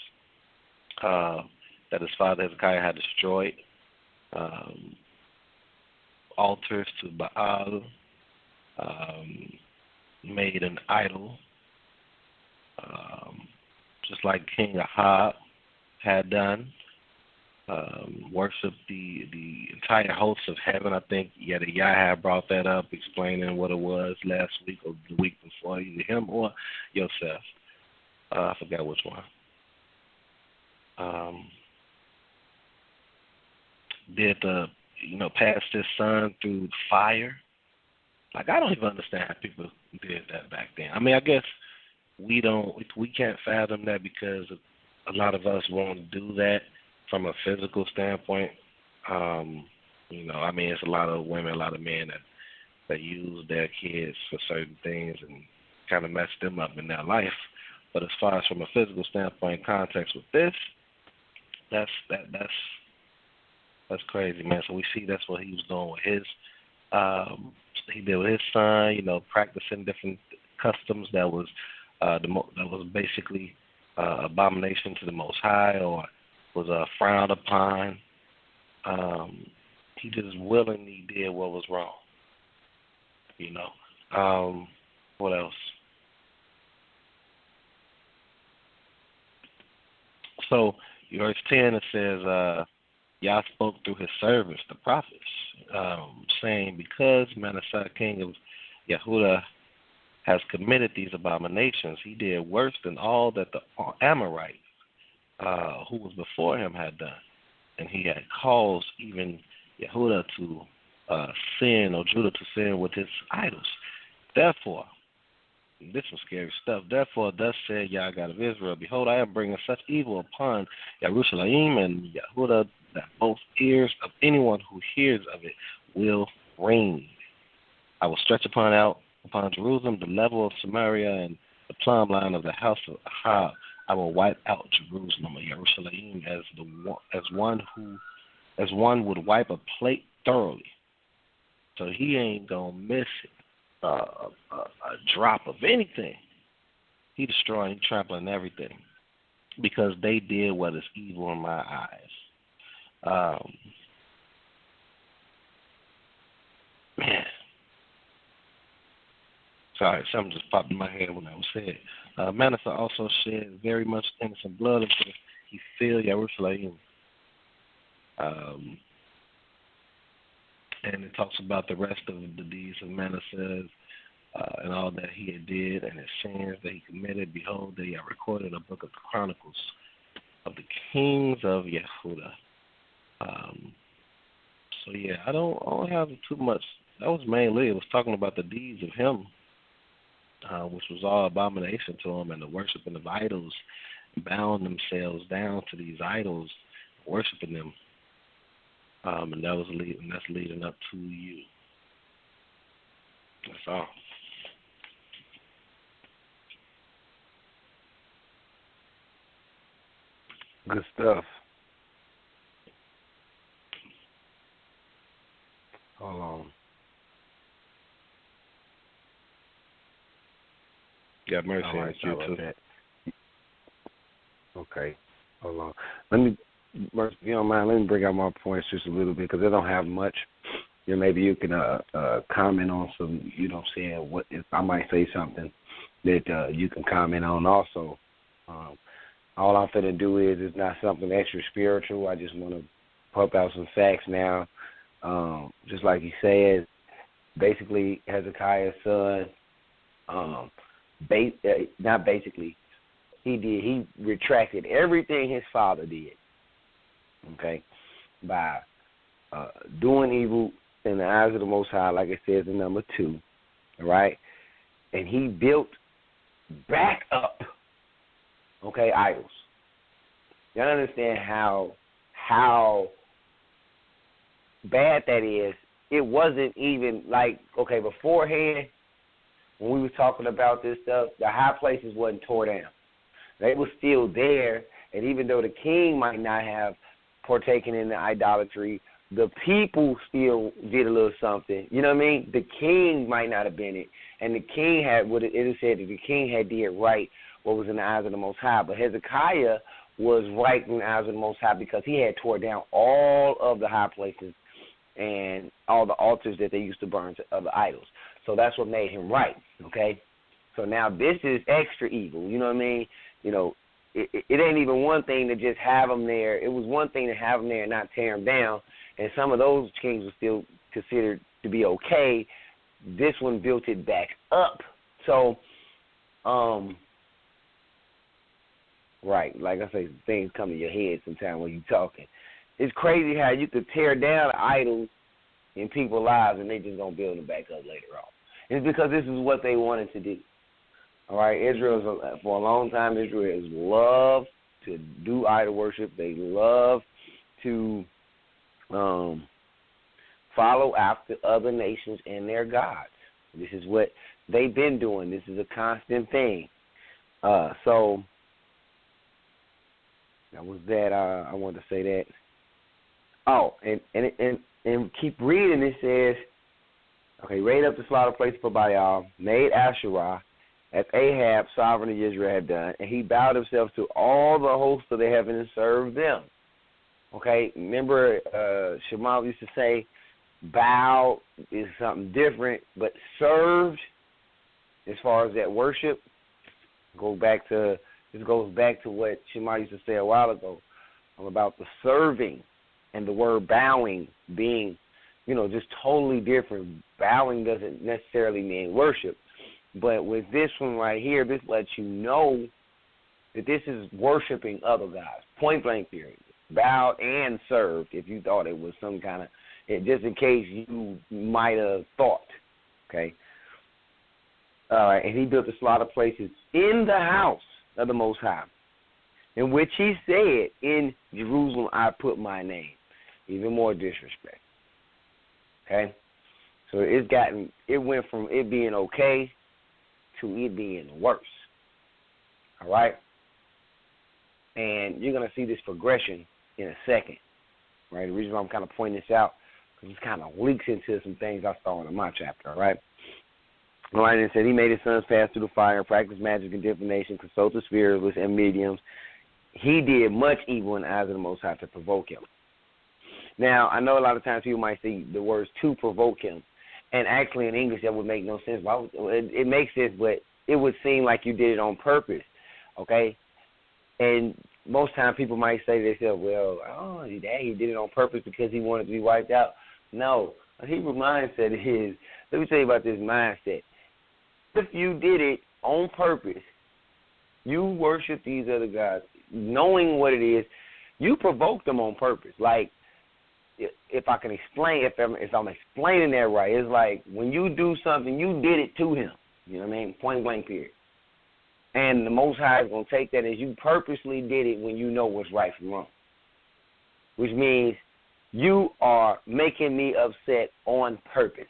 that his father Hezekiah had destroyed. Altars to Baal. Made an idol. Just like King Ahab had done. Worship the entire host of heaven. I think Yahya brought that up, explaining what it was last week or the week before, either him or yourself. I forgot which one. Did pass his son through fire? Like, I don't even understand how people did that back then. I mean, I guess we can't fathom that because a lot of us won't do that from a physical standpoint, I mean, it's a lot of women, a lot of men that use their kids for certain things and kind of mess them up in their life. But as far as from a physical standpoint, context with this, that's crazy, man. So we see that's what he was doing with his. He did with his son, practicing different customs that was basically abomination to the Most High or was frowned upon. He just willingly did what was wrong. What else? So, verse 10, it says, Yah spoke through his servants, the prophets, saying, because Manasseh, king of Yehudah, has committed these abominations, he did worse than all that the Amorite, who was before him, had done. And he had caused even Yehudah to sin, or Judah to sin with his idols. Therefore, this was scary stuff. Therefore, thus said Yah, God of Israel, behold, I am bringing such evil upon Jerusalem and Yehudah that both ears of anyone who hears of it will ring. I will stretch upon Jerusalem the level of Samaria and the plumb line of the house of Ahab. I will wipe out Jerusalem or Jerusalem as one would wipe a plate thoroughly. So he ain't gonna miss a drop of anything. He destroying, trampling everything because they did what is evil in my eyes. Man. Sorry, something just popped in my head when I was said. Manasseh also shed very much innocent blood until he filled Jerusalem. And it talks about the rest of the deeds of Manasseh and all that he had did and his sins that he committed. Behold, they are recorded in the book of the Chronicles of the kings of Yehudah. So yeah, I don't have too much. That was mainly, it was talking about the deeds of him, which was all abomination to him, and the worshiping of idols, bound themselves down to these idols, worshiping them. And that's leading up to you. That's all. Good stuff. Hold on. Got mercy on you too. That. Okay. Hold on. Let me, if you don't mind, let me bring out my points just a little bit because I don't have much. Maybe you can comment on some, what if I might say something that you can comment on also. All I'm finna do is it's not something extra spiritual. I just want to pump out some facts now. Just like he said, basically Hezekiah's son, he retracted everything his father did, okay, by doing evil in the eyes of the Most High, like it says in number 2, right? And he built back up, okay, idols. You understand how bad that is? It wasn't even like, okay, beforehand, when we were talking about this stuff, the high places wasn't tore down. They were still there, and even though the king might not have partaken in the idolatry, the people still did a little something. You know what I mean? The king might not have been it, and the king had what it said that the king had did right what was in the eyes of the Most High. But Hezekiah was right in the eyes of the Most High because he had tore down all of the high places and all the altars that they used to burn to other idols. So that's what made him right, okay? So now this is extra evil, you know what I mean? It ain't even one thing to just have them there. It was one thing to have them there and not tear them down, and some of those kings were still considered to be okay. This one built it back up. So, right, like I say, things come to your head sometimes when you're talking. It's crazy how you could tear down idols in people's lives and they just going to build them back up later on. It's because this is what they wanted to do. All right, for a long time, Israel has loved to do idol worship. They love to follow after other nations and their gods. This is what they've been doing. This is a constant thing. So that was that. I wanted to say that. Oh, and keep reading. It says, okay, raid up the slaughter place for Baal, made Asherah, as Ahab, sovereign of Israel, had done, and he bowed himself to all the hosts of the heaven and served them. Okay, remember Shema used to say, bow is something different, but served, as far as that worship, this goes back to what Shema used to say a while ago about the serving and the word bowing being, just totally different. Bowing doesn't necessarily mean worship, but with this one right here, this lets you know that this is worshiping other gods. Point blank period. Bowed and served, if you thought it was some kind of, just in case you might have thought, okay? All right, and he built the slaughter places in the house of the Most High, in which he said, in Jerusalem I put my name. Even more disrespect, okay? So it went from it being okay to it being worse, all right? And you're going to see this progression in a second, right? The reason why I'm kind of pointing this out, because it kind of leaks into some things I saw in my chapter, all right? All right, and it said he made his sons pass through the fire and practice magic and divination, consulted spiritualists and mediums. He did much evil in the eyes of the Most High to provoke him. Now, I know a lot of times people might say the words to provoke him, and actually in English that would make no sense. It makes sense, but it would seem like you did it on purpose, okay? And most times people might say to themselves, well, he did it on purpose because he wanted to be wiped out. No, a Hebrew mindset is, let me tell you about this mindset. If you did it on purpose, you worship these other gods, knowing what it is, you provoke them on purpose. Like, if I can explain, if I'm explaining that right, it's like when you do something, you did it to him. You know what I mean? Point blank period. And the Most High is going to take that as you purposely did it when you know what's right from wrong. Which means you are making me upset on purpose.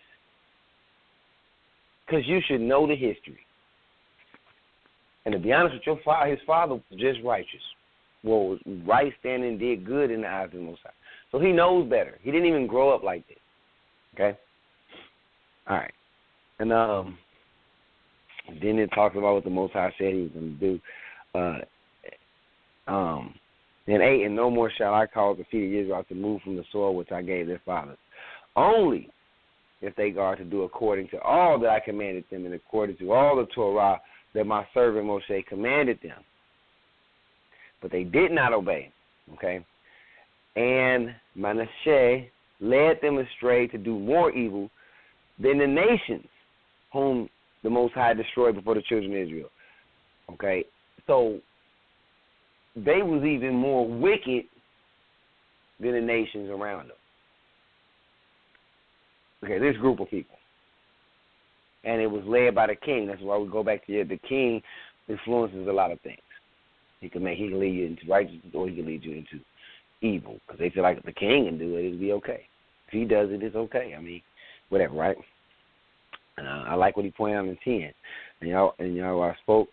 Because you should know the history. And to be honest with your father, his father was just righteous. Well, was right standing, did good in the eyes of the Most High. So he knows better. He didn't even grow up like this. Okay? All right. And then it talks about what the Most High said he was going to do. Then 8, and no more shall I cause the feet of Israel to move from the soil which I gave their fathers. Only if they guard to do according to all that I commanded them and according to all the Torah that my servant Moshe commanded them. But they did not obey. Okay? And Manasseh led them astray to do more evil than the nations whom the Most High destroyed before the children of Israel. Okay? So they was even more wicked than the nations around them. Okay, this group of people. And it was led by the king. That's why we go back to the king influences a lot of things. He can lead you into righteousness or he can lead you into evil. Because they feel like if the king can do it, it'll be okay. If he does it, it's okay. I mean, whatever, right? I like what he pointed out in 10. And y'all, I spoke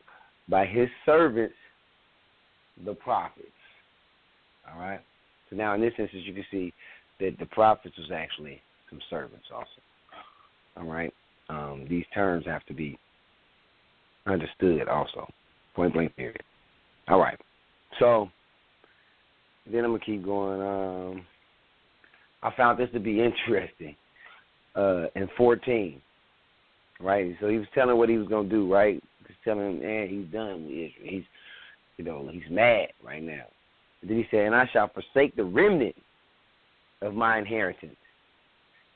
by his servants, the prophets. All right? So now in this instance, you can see that the prophets was actually some servants also. All right? These terms have to be understood also. Point blank period. All right. So then I'm going to keep going. I found this to be interesting in 14. Right? So he was telling what he was going to do, right? He's telling him, he's done with Israel. He's mad right now. And then he said, and I shall forsake the remnant of my inheritance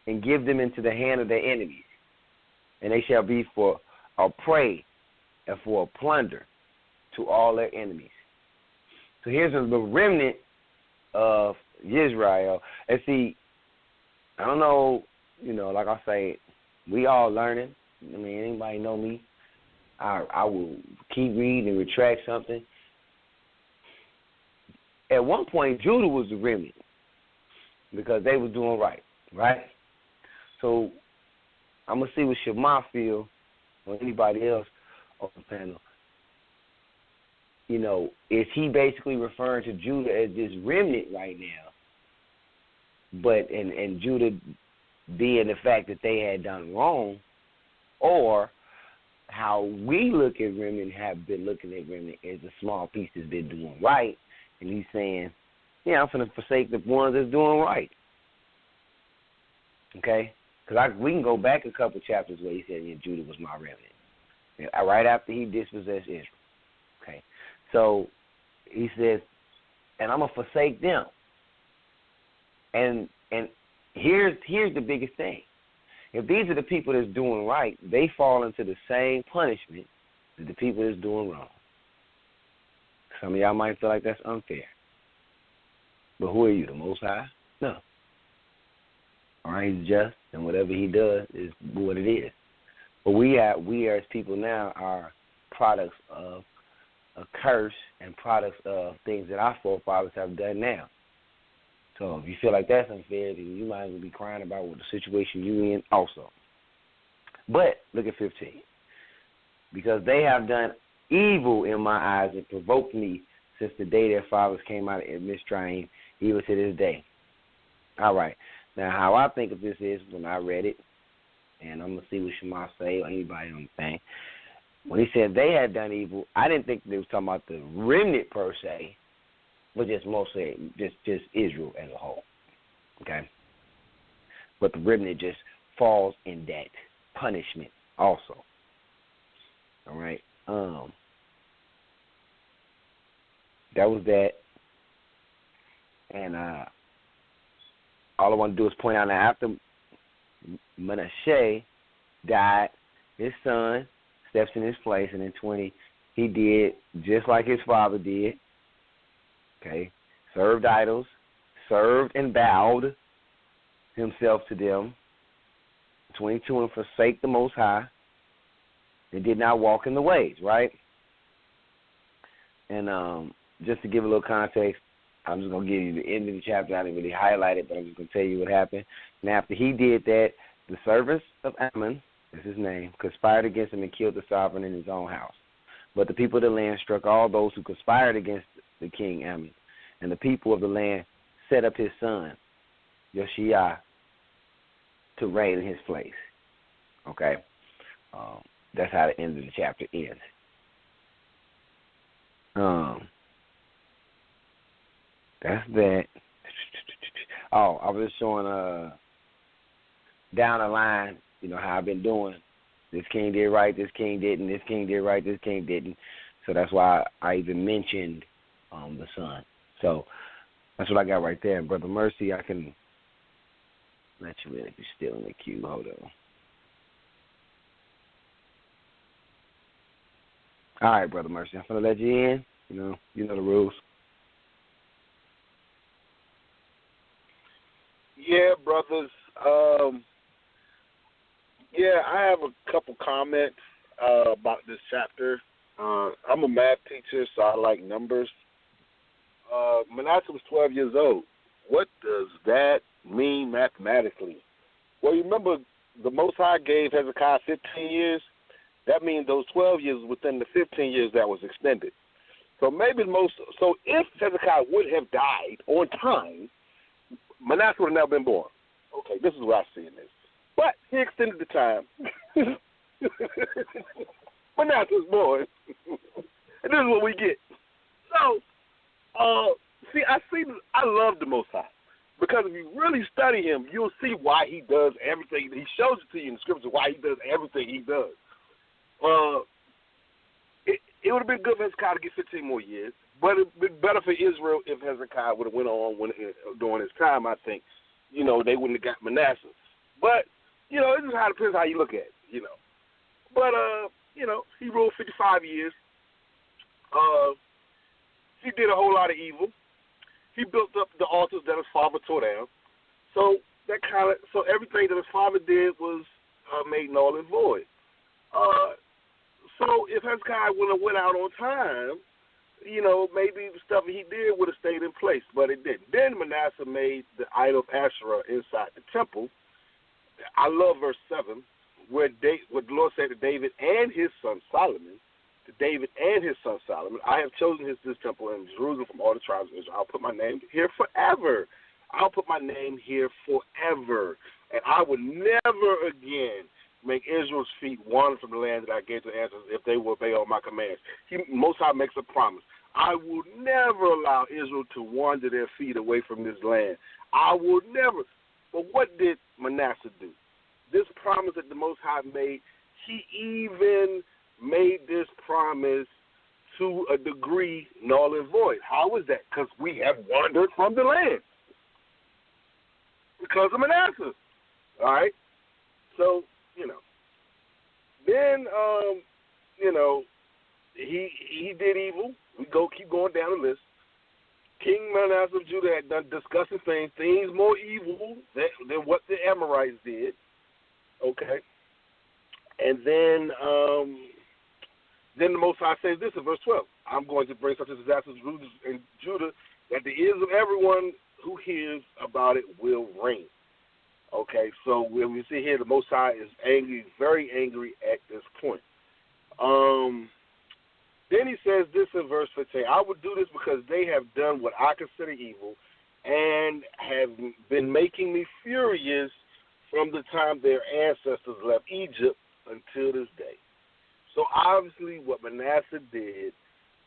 and give them into the hand of their enemies. And they shall be for a prey and for a plunder to all their enemies. So here's the remnant of Israel. And see, I don't know, like I say, we all learning. I mean, anybody know me? I will keep reading and retract something. At one point, Judah was the remnant. because they was doing right? So I'm going to see what Shema feel or anybody else on the panel. You know, is he basically referring to Judah as this remnant right now? But and Judah being the fact that they had done wrong, or how we look at remnant, have been looking at remnant as a small piece that's been doing right, and he's saying, yeah, I'm going to forsake the ones that's doing right. Okay? Because we can go back a couple chapters where he said, yeah, Judah was my remnant. Right after he dispossessed Israel. Okay? So he says, and I'm going to forsake them. And here's the biggest thing. If these are the people that's doing right, they fall into the same punishment that the people that's doing wrong. Some of y'all might feel like that's unfair. But who are you, the Most High? No. All right, he's just, and whatever he does is what it is. But we as people now are products of a curse and products of things that our forefathers have done now. So if you feel like that's unfair, then you might as well be crying about what the situation you're in also. But look at 15. Because they have done evil in my eyes and provoked me since the day their fathers came out of Mitzrayim, even to this day. All right. Now, how I think of this is when I read it, and I'm going to see what Shema say or anybody on the thing. When he said they had done evil, I didn't think they was talking about the remnant per se, but just mostly just Israel as a whole. Okay? But the remnant just falls in that punishment also. All right? That was that. And all I want to do is point out that after Manasseh died, his son steps in his place, and in 20, he did just like his father did. Okay, served idols, served and bowed himself to them. 22, and forsake the Most High, and did not walk in the ways, right? And just to give a little context, I'm just going to give you the end of the chapter. I didn't really highlight it, but I'm just going to tell you what happened. And after he did that, the servants of Ammon, is his name, conspired against him and killed the sovereign in his own house. But the people of the land struck all those who conspired against the king Ammon. And the people of the land set up his son, Josiah, to reign in his place. Okay? That's how the end of the chapter ends. That's that. Oh, I was just showing down the line, you know, how I've been doing. This king did right, this king didn't, this king did right, this king didn't. So that's why I even mentioned the son. So that's what I got right there. And Brother Mercy, I can let you in if you're still in the queue. Hold on. All right, Brother Mercy, I'm going to let you in. You know the rules. Yeah, brothers. I have a couple comments about this chapter. I'm a math teacher, so I like numbers. Manasseh was 12 years old. What does that mean mathematically? Well, you remember the Most High gave Hezekiah 15 years. That means those 12 years within the 15 years that was extended. So so if Hezekiah would have died on time, Manasseh would have never been born. Okay, this is what I see in this. But he extended the time. Manasseh was born. And this is what we get. So, I love the Most High. Because if you really study him, you'll see why he does everything. He shows it to you in the scripture why he does everything he does. It would have been good for Hezekiah to get 15 more years. But it would be better for Israel if Hezekiah would have went on during his time, I think. They wouldn't have got Manasseh. But, it just depends how you look at it, But, he ruled 55 years. He did a whole lot of evil. He built up the altars that his father tore down. So everything that his father did was made null and void. So if Hezekiah would have went out on time, maybe stuff he did would have stayed in place, but it didn't. Then Manasseh made the idol of Asherah inside the temple. I love verse 7, where the Lord said to David and his son Solomon, I have chosen this temple in Jerusalem from all the tribes of Israel. I'll put my name here forever. And I would never again make Israel's feet wander from the land that I gave to the ancestors if they will obey all my commands. Most High makes a promise. I will never allow Israel to wander their feet away from this land. I will never. But what did Manasseh do? This promise that the Most High made, he even made this promise to a degree null and void. How is that? Because we have wandered from the land. Because of Manasseh. All right? So, then, he did evil. We keep going down the list. King Manasseh of Judah had done disgusting things more evil than what the Amorites did. Okay. And then the Most High says this in verse 12. I'm going to bring such a disaster in Judah that the ears of everyone who hears about it will ring. Okay, so when we see here, the Most High is angry, very angry at this point. Then he says this in verse 15. I would do this because they have done what I consider evil and have been making me furious from the time their ancestors left Egypt until this day. So obviously what Manasseh did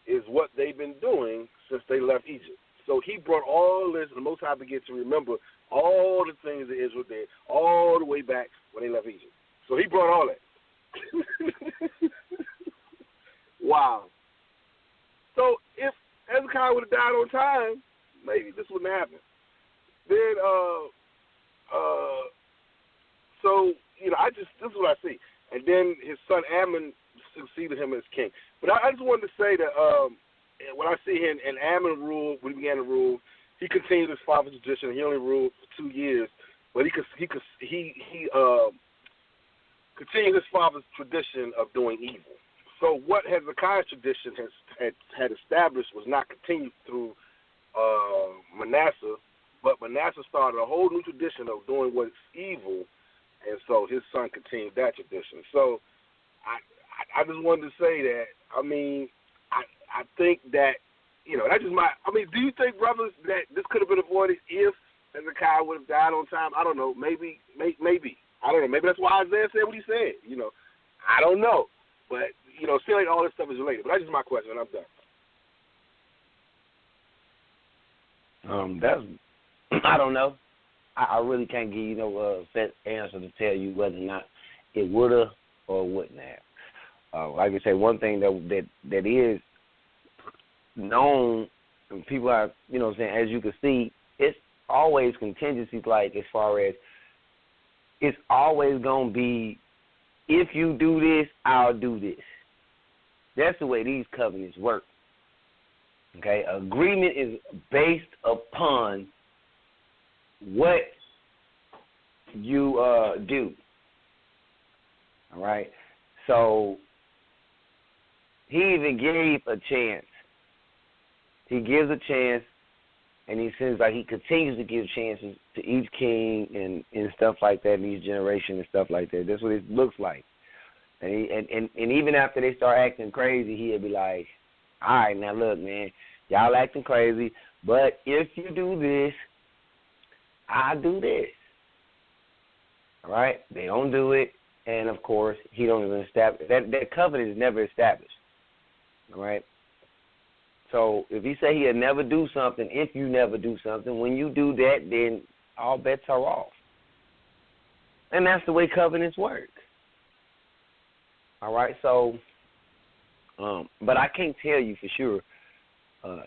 is what they've been doing since they left Egypt. So he brought all this, and the Most High began to remember all the things that Israel did all the way back when they left Egypt. So he brought all that. Wow. So if Hezekiah would have died on time, maybe this wouldn't happen. Then, this is what I see. And then his son Ammon succeeded him as king. But I just wanted to say that when I see him, and Ammon ruled, when he began to rule, he continued his father's tradition. He only ruled for 2 years, but he continued his father's tradition of doing evil. So what Hezekiah's tradition had established was not continued through Manasseh, but Manasseh started a whole new tradition of doing what's evil, and so his son continued that tradition. So I just wanted to say that, I think that, that's just do you think, brothers, that this could have been avoided if Hezekiah would have died on time? I don't know. Maybe. I don't know. Maybe that's why Isaiah said what he said. I don't know. But, seeing like all this stuff is related. But that's just my question, and I'm done. I don't know. I really can't give you no set answer to tell you whether or not it would have or wouldn't have. Like I say, one thing that is known, and people are, as you can see, it's always contingencies, like as far as it's always going to be, if you do this, I'll do this. That's the way these covenants work. Okay? Agreement is based upon what you do. All right? So he even gave a chance. He gives a chance, and he seems like he continues to give chances to each king and stuff like that, in each generation and stuff like that. That's what it looks like. And even after they start acting crazy, he'll be like, all right, now look, man, y'all acting crazy, but if you do this, I'll do this. All right? They don't do it, and, of course, he don't even establish. That covenant is never established. All right? So if he say he'll never do something, if you never do something, when you do that, then all bets are off. And that's the way covenants work. All right, so, but I can't tell you for sure,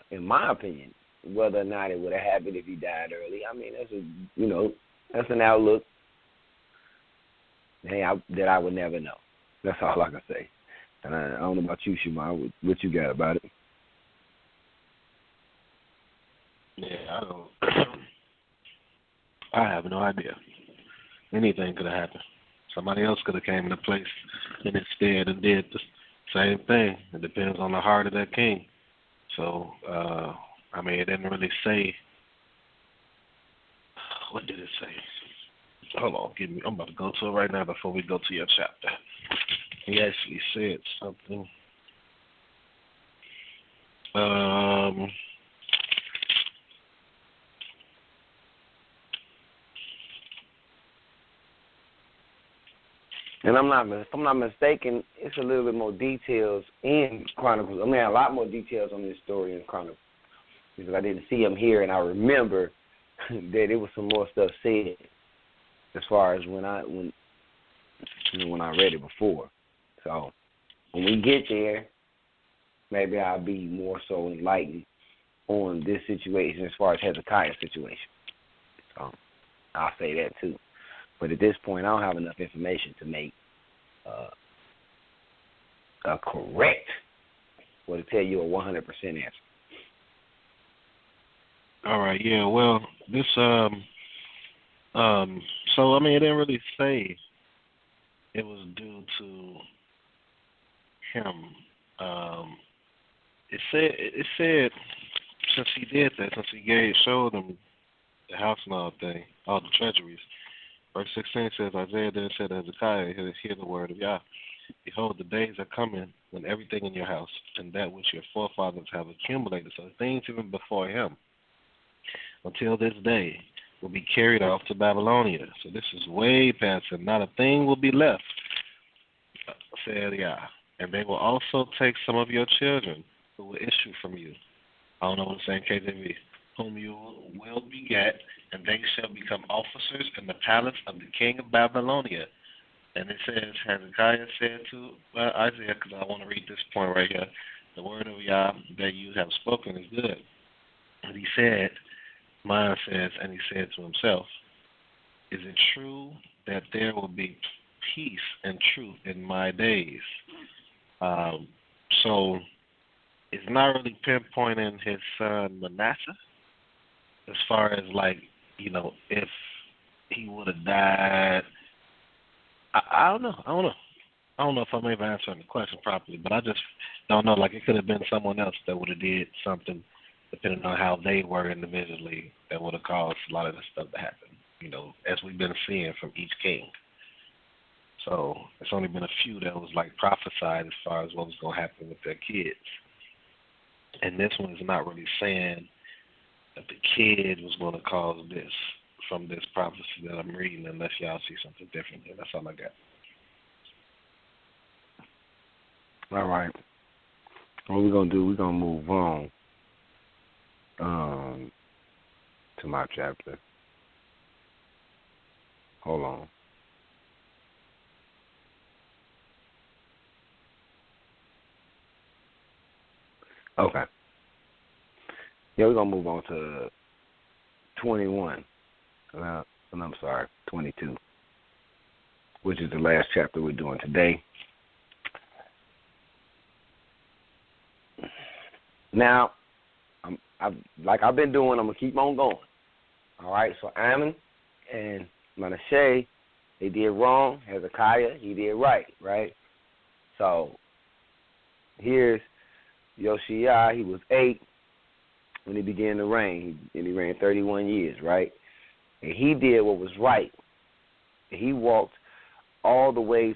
in my opinion, whether or not it would have happened if he died early. That's an outlook that I would never know. That's all I can say. And I don't know about you, Shema, what you got about it. Yeah, I don't. I have no idea. Anything could have happened. Somebody else could have came into place and instead and did the same thing. It depends on the heart of that king. So, I mean, it didn't really say. What did it say? Hold on, I'm about to go to it right now before we go to your chapter. He actually said something. And if I'm not mistaken, it's a little bit more details in Chronicles. I mean, a lot more details on this story in Chronicles because I didn't see them here, and I remember that there was some more stuff said as far as when I read it before. So when we get there, maybe I'll be more so enlightened on this situation as far as Hezekiah's situation. So I'll say that too. But at this point, I don't have enough information to make a correct, or to tell you a 100% answer. All right, yeah. Well, this so I mean, it didn't really say it was due to him. It said since he did that, since he showed them the house and all the treasuries. Verse 16 says, Isaiah then said to Hezekiah, hear the word of Yah. Behold, the days are coming when everything in your house and that which your forefathers have accumulated, so things even before him, until this day, will be carried off to Babylonia. So this is way past him. Not a thing will be left, said Yah. And they will also take some of your children who will issue from you. I don't know what it's saying, KJV. Whom you will beget, and they shall become officers in the palace of the king of Babylonia. And it says, Hezekiah said to Isaiah, because I want to read this point right here, the word of Yah that you have spoken is good. And he said, mine says, and he said to himself, is it true that there will be peace and truth in my days? So it's not really pinpointing his son Manasseh as far as, like, you know, if he would have died. I don't know. I don't know if I'm even answering the question properly, but I just don't know. Like, it could have been someone else that would have did something, depending on how they were individually, that would have caused a lot of this stuff to happen, you know, as we've been seeing from each king. So it's only been a few that was, like, prophesied as far as what was going to happen with their kids. And this one is not really saying that the kid was going to cause this from this prophecy that I'm reading, unless y'all see something different. And that's all I got. All right. What we're going to do, we're going to move on to my chapter. Hold on. Okay. Yeah, we're going to move on to 21. I'm sorry, 22, which is the last chapter we're doing today. Now, I've been doing, I'm going to keep on going. All right, so Ammon and Manasseh, they did wrong. Hezekiah, he did right? So here's Josiah, he was 8 when he began to reign, and he reigned 31 years, right? And he did what was right. He walked in all the ways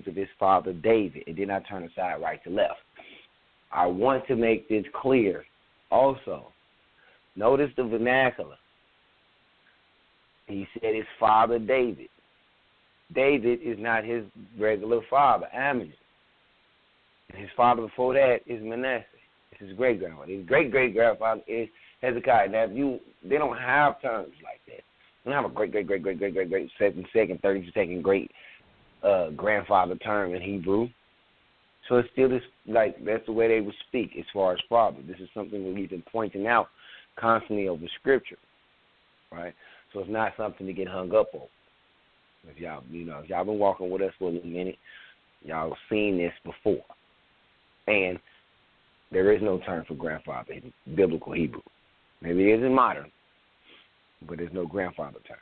of his father David, and did not turn aside right to left. I want to make this clear also. Notice the vernacular. He said his father David. David is not his regular father, Ammon. And his father before that is Manasseh. It's his great-grandfather. His great-great-grandfather is Hezekiah. Now, they don't have terms like that. They don't have a great, second, 32nd great grandfather term in Hebrew. So it's still this, like, that's the way they would speak as far as father. This is something that we've been pointing out constantly over Scripture, right? So it's not something to get hung up on. If y'all been walking with us for a little minute, y'all have seen this before. And there is no term for grandfather in biblical Hebrew. Maybe it is in modern, but there's no grandfather term.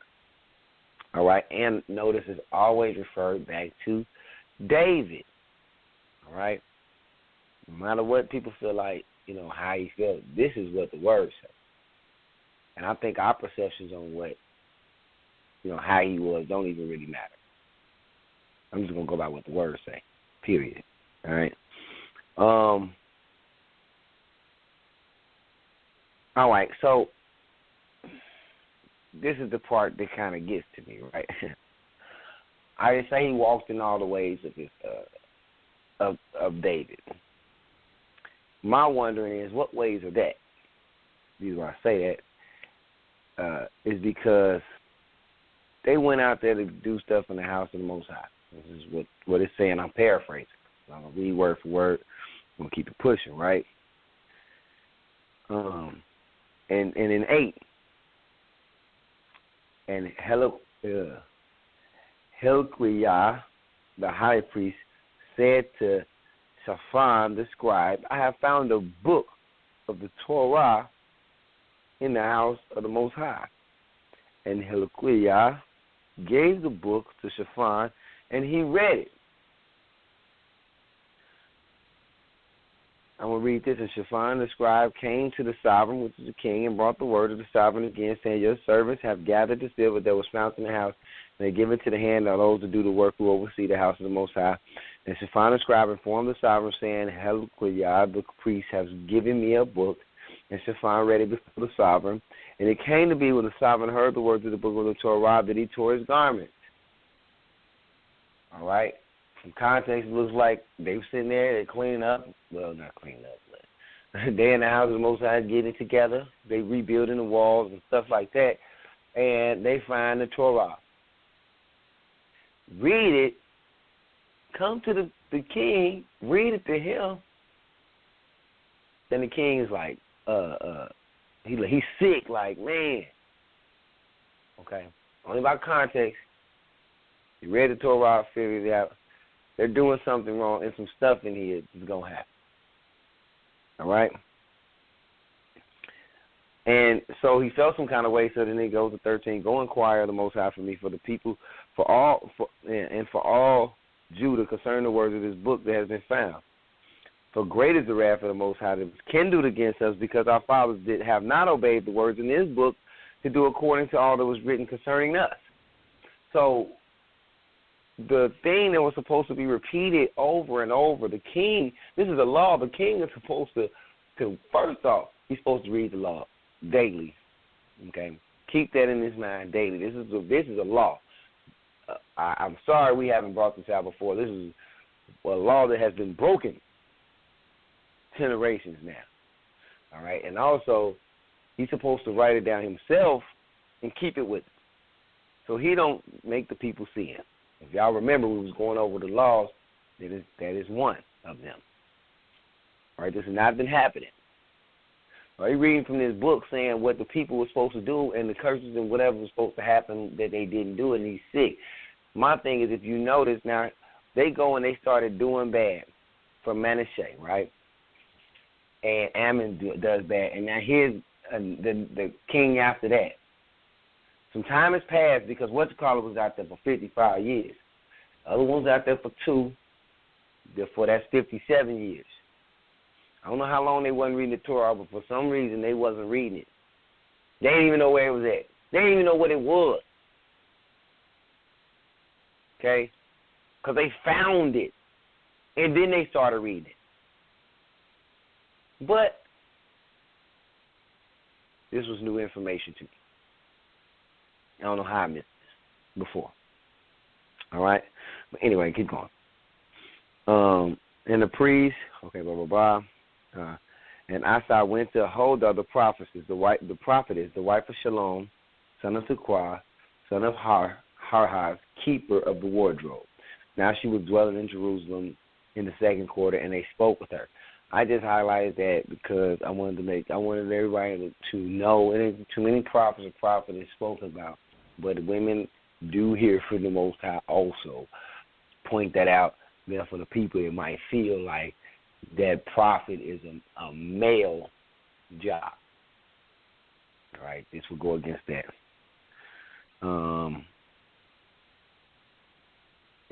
All right? And notice it's always referred back to David. All right? No matter what people feel like, how he felt, this is what the word says. And I think our perceptions on what, how he was don't even really matter. I'm just going to go by what the words say, period. All right? All right, so this is the part that kind of gets to me, right? I say he walked in all the ways of his of David. My wondering is, what ways are that? The reason why I say that is because they went out there to do stuff in the house of the Most High. This is what it's saying. I'm paraphrasing. I'm going to read word for word. I'm going to keep it pushing, right? And in 8, and Hilkiah, the high priest, said to Shaphan the scribe, I have found a book of the Torah in the house of the Most High. And Hilkiah gave the book to Shaphan, and he read it. I'm going to read this. And Shaphan the scribe came to the sovereign, which is the king, and brought the word of the sovereign again, saying, your servants have gathered the silver that was found in the house, and they give it to the hand of those to do the work who oversee the house of the Most High. And Shaphan the scribe informed the sovereign, saying, Hilkiah the priest has given me a book. And Shaphan read it before the sovereign. And it came to be when the sovereign heard the words of the book of the Torah that he tore his garments. All right? From context, it looks like they were sitting there, they're cleaning up. Well, not cleaning up, but they in the house of the Most High getting it together. They rebuilding the walls and stuff like that. And they find the Torah. Read it. Come to the king. Read it to him. Then the king is like, he's sick, like, man. Okay. Only by context. He read the Torah, figured it out. They're doing something wrong, and some stuff in here is going to happen. All right? And so he felt some kind of way, so then he goes to 13, go inquire of the Most High for me, for the people, for all Judah concerning the words of this book that has been found. For great is the wrath of the Most High that was kindled against us, because our fathers have not obeyed the words in this book to do according to all that was written concerning us. So the thing that was supposed to be repeated over and over, the king, this is a law, the king is supposed to first off, he's supposed to read the law daily. Okay? Keep that in his mind daily. This is a law. I'm sorry we haven't brought this out before. This is a law that has been broken generations now. All right? And also, he's supposed to write it down himself and keep it with him, so he don't make the people see him. If y'all remember, we was going over the laws. That is one of them. All right? This has not been happening. All right? Reading from this book saying what the people were supposed to do and the curses and whatever was supposed to happen that they didn't do, and he's sick. My thing is, if you notice now, they go and they started doing bad for Manasseh, right? And Ammon does bad. And now here's the king after that. Some time has passed because what's-it-called was out there for 55 years. The other one's out there for 2. Therefore, that's 57 years. I don't know how long they wasn't reading the Torah, but for some reason they wasn't reading it. They didn't even know where it was at. They didn't even know what it was. Okay? Because they found it. And then they started reading it. But this was new information to me. I don't know how I missed this before. All right? But anyway, keep going. And the priest, okay, blah, blah, blah. And Asa went to Huldah the prophetess, the wife of Shalom, son of Tequah, son of Harhaz, keeper of the wardrobe. Now she was dwelling in Jerusalem in the second quarter, and they spoke with her. I just highlighted that because I wanted everybody to know, and too many prophets or prophetess spoke about, but women do hear from the Most High also. Point that out there for the people. It might feel like that prophet is a male job. All right, this will go against that.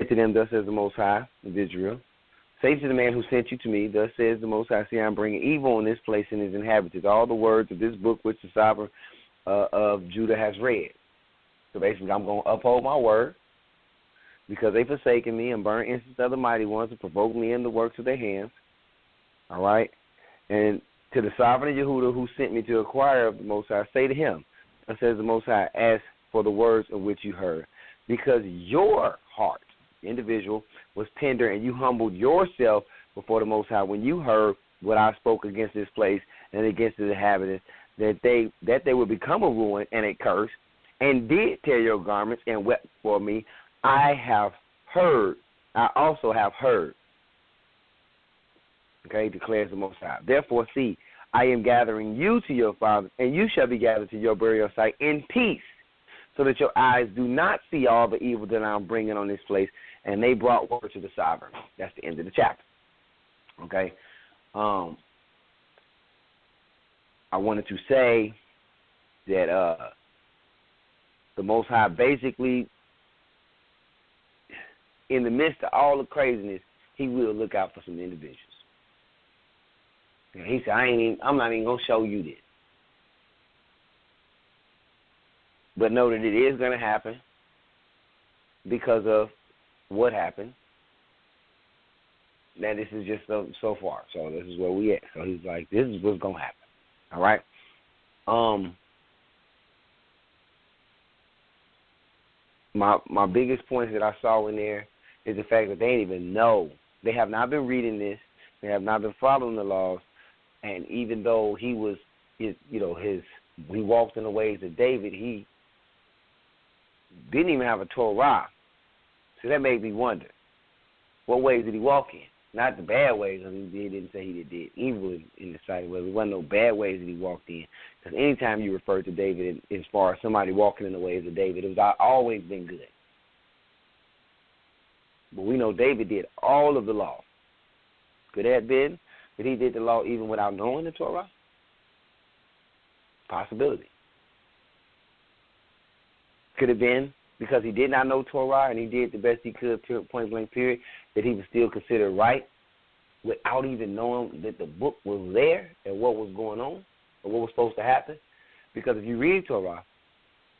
To them, thus says the Most High of Israel, Say to the man who sent you to me, thus says the Most High, see, I'm bringing evil on this place and its inhabitants, all the words of this book which the sovereign of Judah has read. So basically, I'm going to uphold my word because they forsaken me and burn incense of the mighty ones and provoke me in the works of their hands. All right? And to the sovereign of Yehudah who sent me to acquire of the Most High, say to him, thus says the Most High, ask for the words of which you heard, because your heart, individual, was tender, and you humbled yourself before the Most High when you heard what I spoke against this place and against the inhabitants, that they would become a ruin and a curse, and did tear your garments and wept for me. I have heard. I also have heard. Okay, declares the Most High. Therefore, see, I am gathering you to your father, and you shall be gathered to your burial site in peace, so that your eyes do not see all the evil that I'm bringing on this place. And they brought word to the sovereign. That's the end of the chapter. Okay? I wanted to say that the Most High basically, in the midst of all the craziness, he will look out for some individuals. And he said, I'm not even going to show you this. But know that it is going to happen because of what happened. Now, this is just so far. So this is where we at. So he's like, this is what's going to happen. All right? My biggest point that I saw in there is the fact that they didn't even know. They have not been reading this. They have not been following the laws. And even though he was, he walked in the ways of David, he didn't even have a Torah. So that made me wonder, what ways did he walk in? Not the bad ways. I mean, he didn't say he did evil in the sight of the Lord. There wasn't no bad ways that he walked in. Because anytime you refer to David as far as somebody walking in the ways of David, it was always been good. But we know David did all of the law. Could that have been that he did the law even without knowing the Torah? Possibility. Could have been because he did not know Torah and he did the best he could, point blank period, that he was still considered right without even knowing that the book was there and what was going on or what was supposed to happen. Because if you read Torah,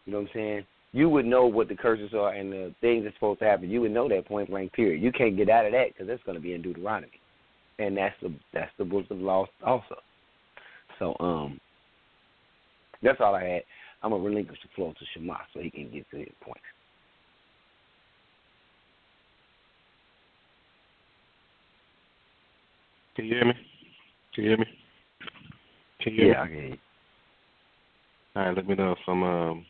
you know what I'm saying, you would know what the curses are and the things that's supposed to happen. You would know that point blank period. You can't get out of that because that's going to be in Deuteronomy. And that's the book of the law also. So that's all I had. I'm going to relinquish the floor to Shema so he can get to his point. Can you hear me? Can you hear me? Can you hear me? I can hear you. All right, let me know if I'm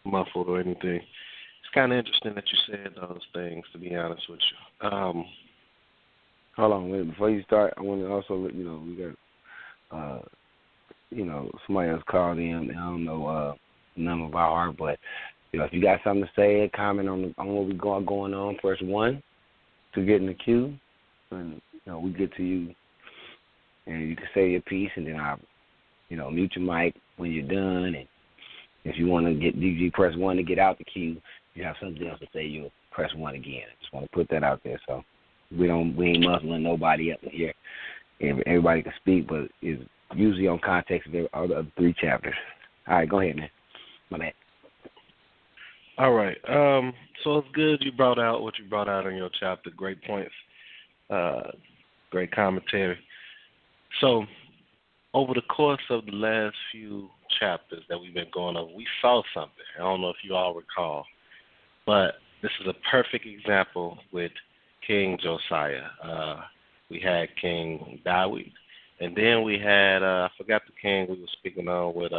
muffled or anything. It's kind of interesting that you said those things, to be honest with you. Hold on, wait, before you start, I want to also let you know we got, somebody else called in. I don't know the number by heart, but if you got something to say, comment on what we got going on. Press 1 to get in the queue, and we get to you, and you can say your piece, and then I, mute your mic when you're done. And if you want to you press 1 to get out the queue. If you have something else to say, you'll press 1 again. I just want to put that out there, so. We ain't muzzling nobody up in here. Everybody can speak, but it's usually on context of all the other 3 chapters. All right, go ahead, man. My bad. All right. So it's good you brought out what you brought out in your chapter. Great points. Great commentary. So over the course of the last few chapters that we've been going over, we saw something. I don't know if you all recall, but this is a perfect example with King Josiah. We had King David, and then we had, I forgot the king we were speaking on with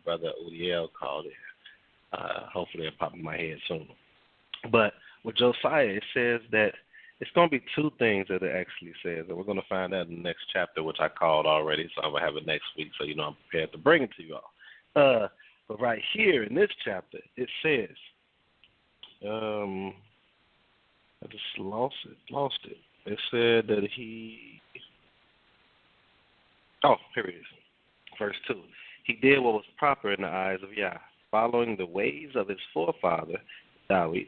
Brother Udiel called it. Hopefully it'll pop in my head soon. But with Josiah, it says that it's going to be 2 things that it actually says, and we're going to find out in the next chapter, which I called already, so I'm going to have it next week so I'm prepared to bring it to you all. But right here in this chapter, it says, I just lost it. It said that here it is. Verse 2. He did what was proper in the eyes of Yah. Following the ways of his forefather, David,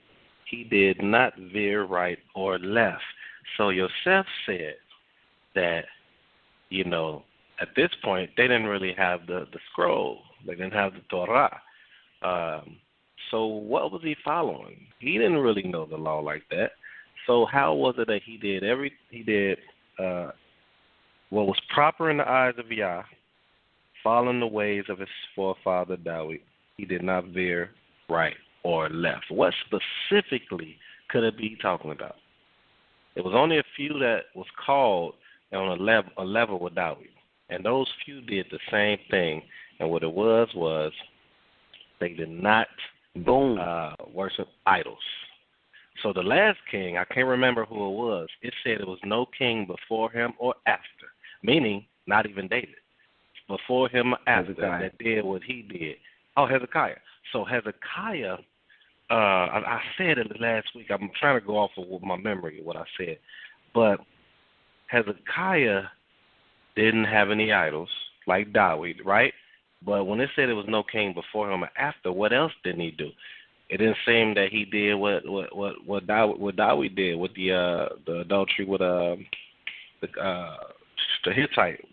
he did not veer right or left. So Yosef said that, at this point, they didn't really have the scroll. They didn't have the Torah. So what was he following? He didn't really know the law like that. So how was it that he did what was proper in the eyes of Yah, following the ways of his forefather David? He did not veer right or left. What specifically could it be talking about? It was only a few that was called on a level with David. And those few did the same thing. And what it was they did not worship idols. So the last king, I can't remember who it was, it said it was no king before him or after, meaning not even David. Before him or after that did what he did. Oh, Hezekiah. So Hezekiah, I said it last week. I'm trying to go off of my memory, what I said. But Hezekiah didn't have any idols like David, right? But when it said it was no king before him or after, what else didn't he do? It didn't seem that he did what David did with the adultery with the Hittite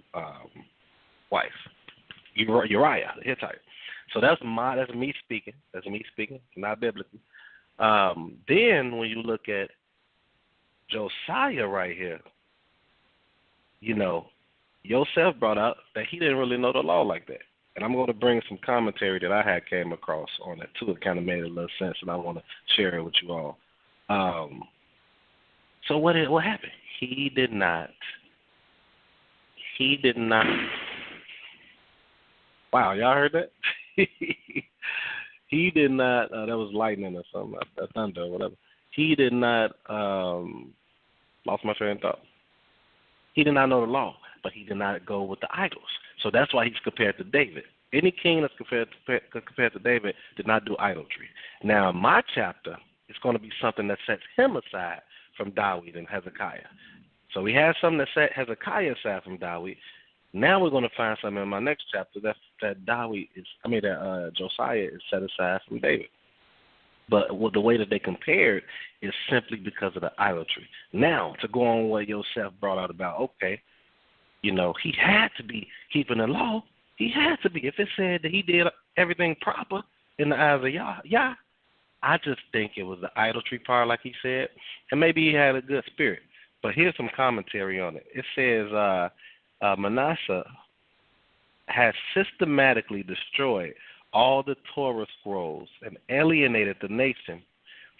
wife, Uriah the Hittite. So that's me speaking. That's me speaking, not biblically. Then when you look at Josiah right here, Yosef brought out that he didn't really know the law like that. And I'm going to bring some commentary that I had came across on it, too. It kind of made a little sense, and I want to share it with you all. So what happened? He did not. Wow, y'all heard that? He did not. That was lightning or something, thunder or whatever. He did not. Lost my train of thought. He did not know the law, but he did not go with the idols. So that's why he's compared to David. Any king that's compared to David did not do idolatry. Now, my chapter is going to be something that sets him aside from David and Hezekiah. So we had something that set Hezekiah aside from David. Now we're going to find something in my next chapter that Josiah is set aside from David. But the way that they compared is simply because of the idolatry. Now, to go on what Yosef brought out about, okay, he had to be keeping the law. He had to be. If it said that he did everything proper in the eyes of Yah, I just think it was the idolatry part, like he said, and maybe he had a good spirit. But here's some commentary on it. It says Manasseh has systematically destroyed all the Torah scrolls and alienated the nation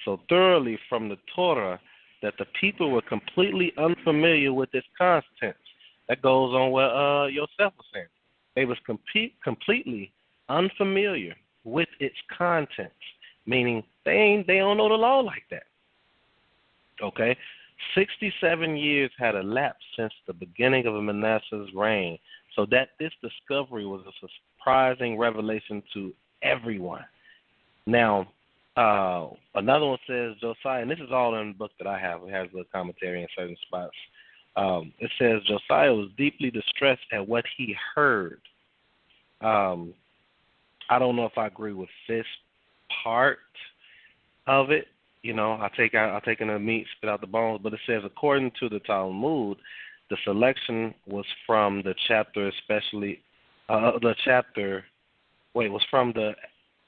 so thoroughly from the Torah that the people were completely unfamiliar with its contents. That goes on what Yosef was saying. They was completely unfamiliar with its contents, meaning they don't know the law like that. Okay? 67 years had elapsed since the beginning of Manasseh's reign, so that this discovery was a surprising revelation to everyone. Now, another one says Josiah, and this is all in the book that I have. It has the commentary in certain spots. It says Josiah was deeply distressed at what he heard. I don't know if I agree with this part of it. I take in the meat, spit out the bones. But it says, according to the Talmud, the selection was from the chapter, was from the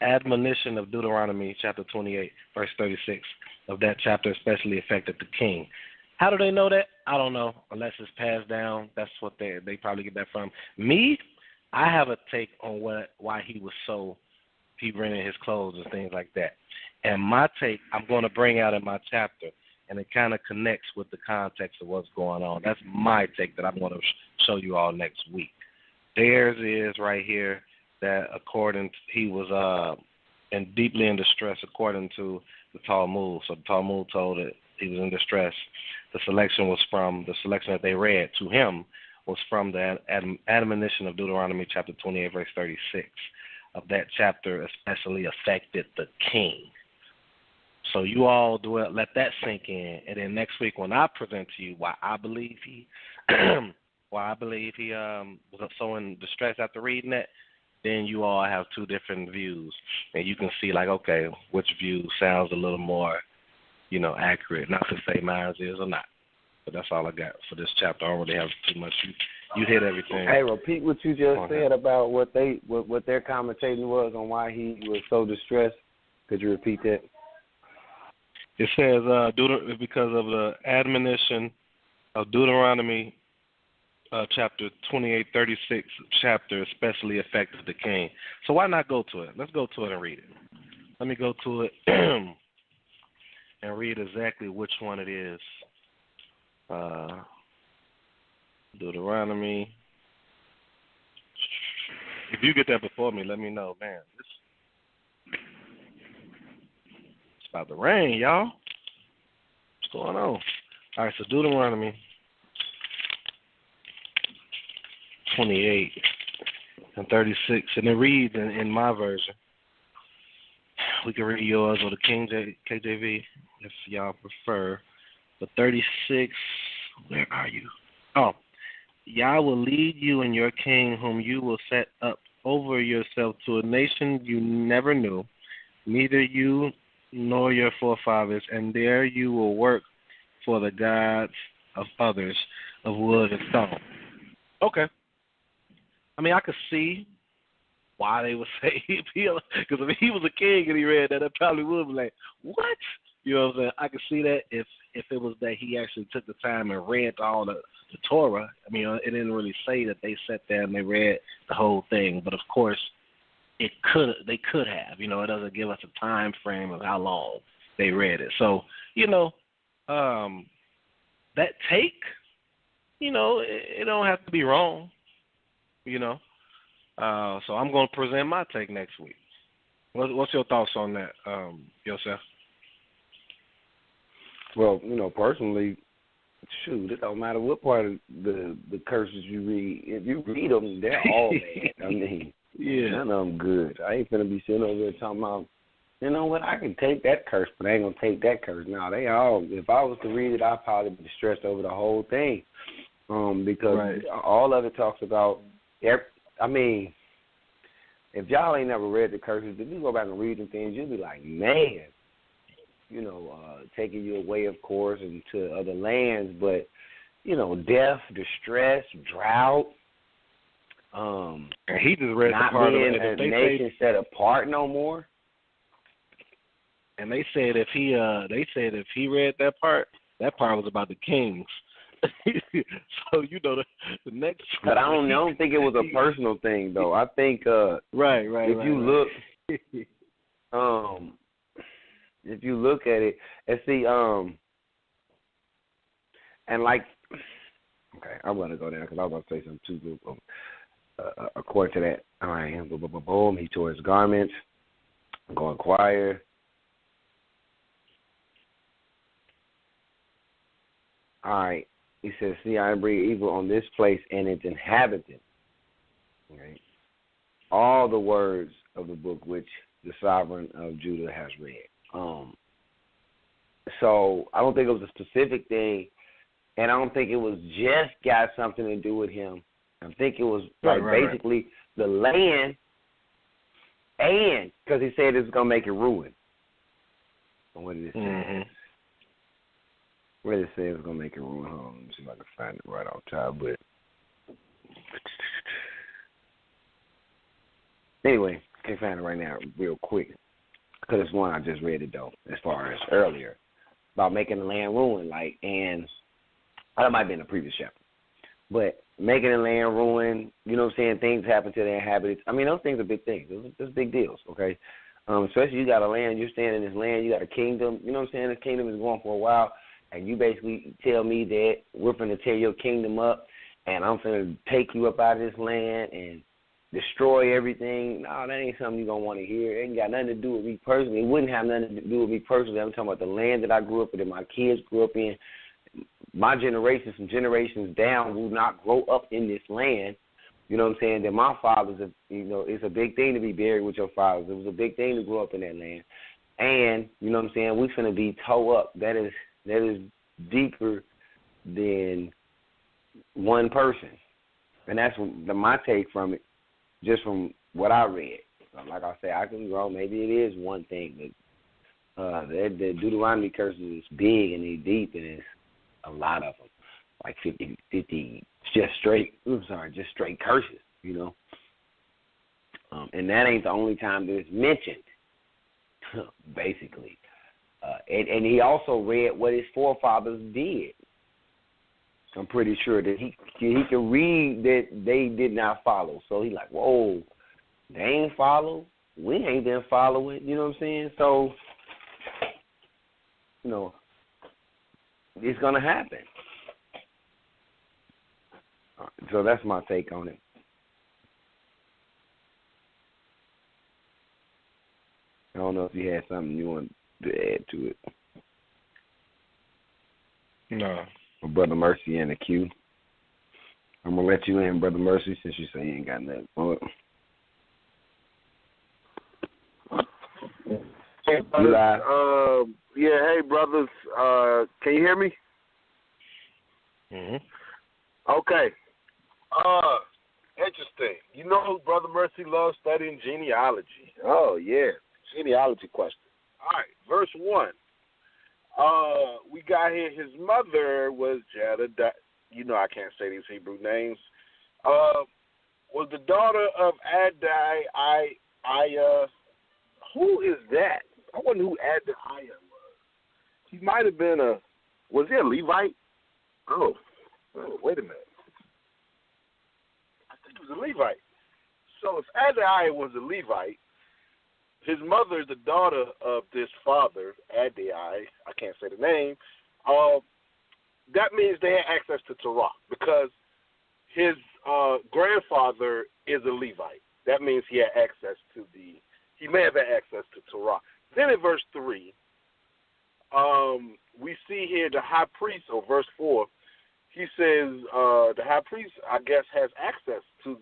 admonition of Deuteronomy chapter 28, verse 36 of that chapter, especially affected the king. How do they know that? I don't know, unless it's passed down. That's what they probably get that from. Me, I have a take on why he rented his clothes and things like that. And my take, I'm going to bring out in my chapter, and it kind of connects with the context of what's going on. That's my take that I'm going to show you all next week. Theirs is right here that he was deeply in distress according to the Talmud. So the Talmud told it he was in distress. The selection that they read to him was from the admonition of Deuteronomy chapter 28, verse 36. Of that chapter especially affected the king. So you all let that sink in, and then next week when I present to you why I believe he was so in distress after reading that, then you all have two different views, and you can see like, okay, which view sounds a little more, accurate. Not to say mine is or not. But that's all I got for this chapter. I don't really have too much. You hit everything. Hey, repeat what you just said about what their commentating was on why he was so distressed. Could you repeat that? It says, because of the admonition of Deuteronomy chapter 28:36 chapter especially affected the king. So why not go to it? Let's go to it and read it. Let me go to it and read exactly which one it is. Deuteronomy. If you get that before me, let me know, man. It's about to rain, y'all. What's going on? All right, so Deuteronomy 28:36, and it reads in my version. We can read yours or the KJV if y'all prefer. But 36, where are you? Oh, Yah will lead you and your king, whom you will set up over yourself, to a nation you never knew, neither you nor your forefathers, and there you will work for the gods of others of wood and stone. Okay. I mean, I could see why they would say because if he was a king and he read that, I probably would be like, what? You know what I'm saying? I could see that if it was that he actually took the time and read all the Torah. I mean, it didn't really say that they sat there and they read the whole thing, but of course, they could have. You know, it doesn't give us a time frame of how long they read it. So, you know, that take, you know, it don't have to be wrong. You know, so I'm going to present my take next week. What's your thoughts on that, Yosef? Well, you know, personally, shoot, it don't matter what part of the curses you read. If you read them, they're all bad. I mean, none of them good. I ain't finna be sitting over there talking about, you know what, I can take that curse, but I ain't going to take that curse. No, they all, if I was to read it, I'd probably be stressed over the whole thing because all of it talks about, I mean, if y'all ain't never read the curses, if you go back and read them things, you'll be like, man, you know, taking you away, of course, into other lands, but, you know, death, distress, drought, and he just read not the part being of it. a nation set apart no more. And they said if he read that part was about the kings. So you know the next. But I don't think it was a personal thing though. I think if you look at it and see and like, okay, I'm gonna go there because I was gonna say something too. According to that, all right, boom, he tore his garments. I'm going to inquire. All right. He says, see, I bring evil on this place and its inhabitant. Okay. All the words of the book which the sovereign of Judah has read. So I don't think it was a specific thing, and I don't think it was just got something to do with him. I think it was basically the land, and because he said it's going to make it ruin. What did it say? Mm-hmm. Where did it say it's going to make it ruin? Hold on, let me see if I can find it right off top. But anyway, can't find it right now real quick because it's one I just read it, though, as far as earlier, about making the land ruin. Like, and that might be in the previous chapter. But making the land ruin, you know what I'm saying, things happen to the inhabitants. I mean, those things are big things. Those are big deals, okay? Especially you got a land, you're staying in this land, you got a kingdom, you know what I'm saying, this kingdom is going for a while, and you basically tell me that we're going to tear your kingdom up, and I'm going to take you up out of this land and destroy everything. No, that ain't something you're going to want to hear. It ain't got nothing to do with me personally. It wouldn't have nothing to do with me personally. I'm talking about the land that I grew up in, that my kids grew up in. My generation, some generations down, will not grow up in this land. You know what I'm saying? That my fathers, you know, it's a big thing to be buried with your fathers. It was a big thing to grow up in that land. And, you know what I'm saying, we're going to be towed up. That is deeper than one person. And that's my take from it, just from what I read. Like I say, I can grow. Maybe it is one thing. But the Deuteronomy curses is big and it's deep, and it's a lot of them. like 50 just straight curses, you know. And that ain't the only time that it's mentioned, basically. And he also read what his forefathers did. I'm pretty sure that he can read that they did not follow. So he's like, whoa, they ain't follow. We ain't been following. You know what I'm saying? So, you know, it's going to happen. So that's my take on it. I don't know if you had something you want to add to it. No. Brother Mercy in the queue. I'm going to let you in, Brother Mercy, since you say you ain't got nothing for it. Hey, brothers, hey, brothers. Can you hear me? Mm-hmm. Okay. Interesting. You know, Brother Mercy loves studying genealogy. Oh, yeah. Genealogy question. All right. Verse 1. We got here, his mother was Jedediah. You know I can't say these Hebrew names. Was the daughter of Adai. Who is that? I wonder who Adai was. He might have been was he a Levite? Oh, wait a minute. I think he was a Levite. So if Adai was a Levite, his mother is the daughter of this father, Adai. I can't say the name. That means they had access to Torah because his grandfather is a Levite. That means he had access to he may have had access to Torah. Then in verse 3, we see here the high priest, or verse 4, he says the high priest, I guess, has access to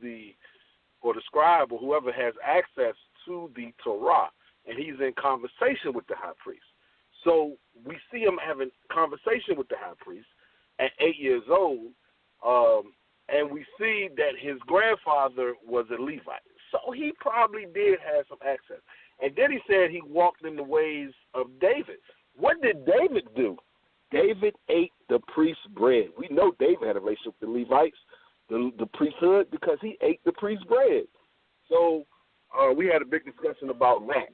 or the scribe or whoever has access to the Torah, and he's in conversation with the high priest. So we see him having conversation with the high priest at 8 years old, and we see that his grandfather was a Levite. So he probably did have some access. And then he said he walked in the ways of David. What did David do? David ate the priest's bread. We know David had a relationship with the Levites, the priesthood, because he ate the priest's bread. So we had a big discussion about that.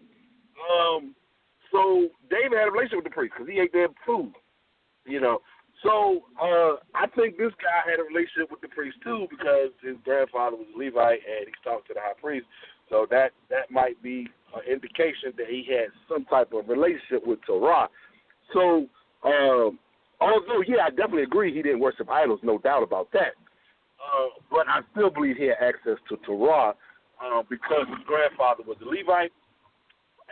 So David had a relationship with the priest because he ate their food, you know. So I think this guy had a relationship with the priest too because his grandfather was a Levite and he's talking to the high priest. So that might be an indication that he had some type of relationship with Torah. So although, yeah, I definitely agree he didn't worship idols, no doubt about that. But I still believe he had access to Torah because his grandfather was a Levite.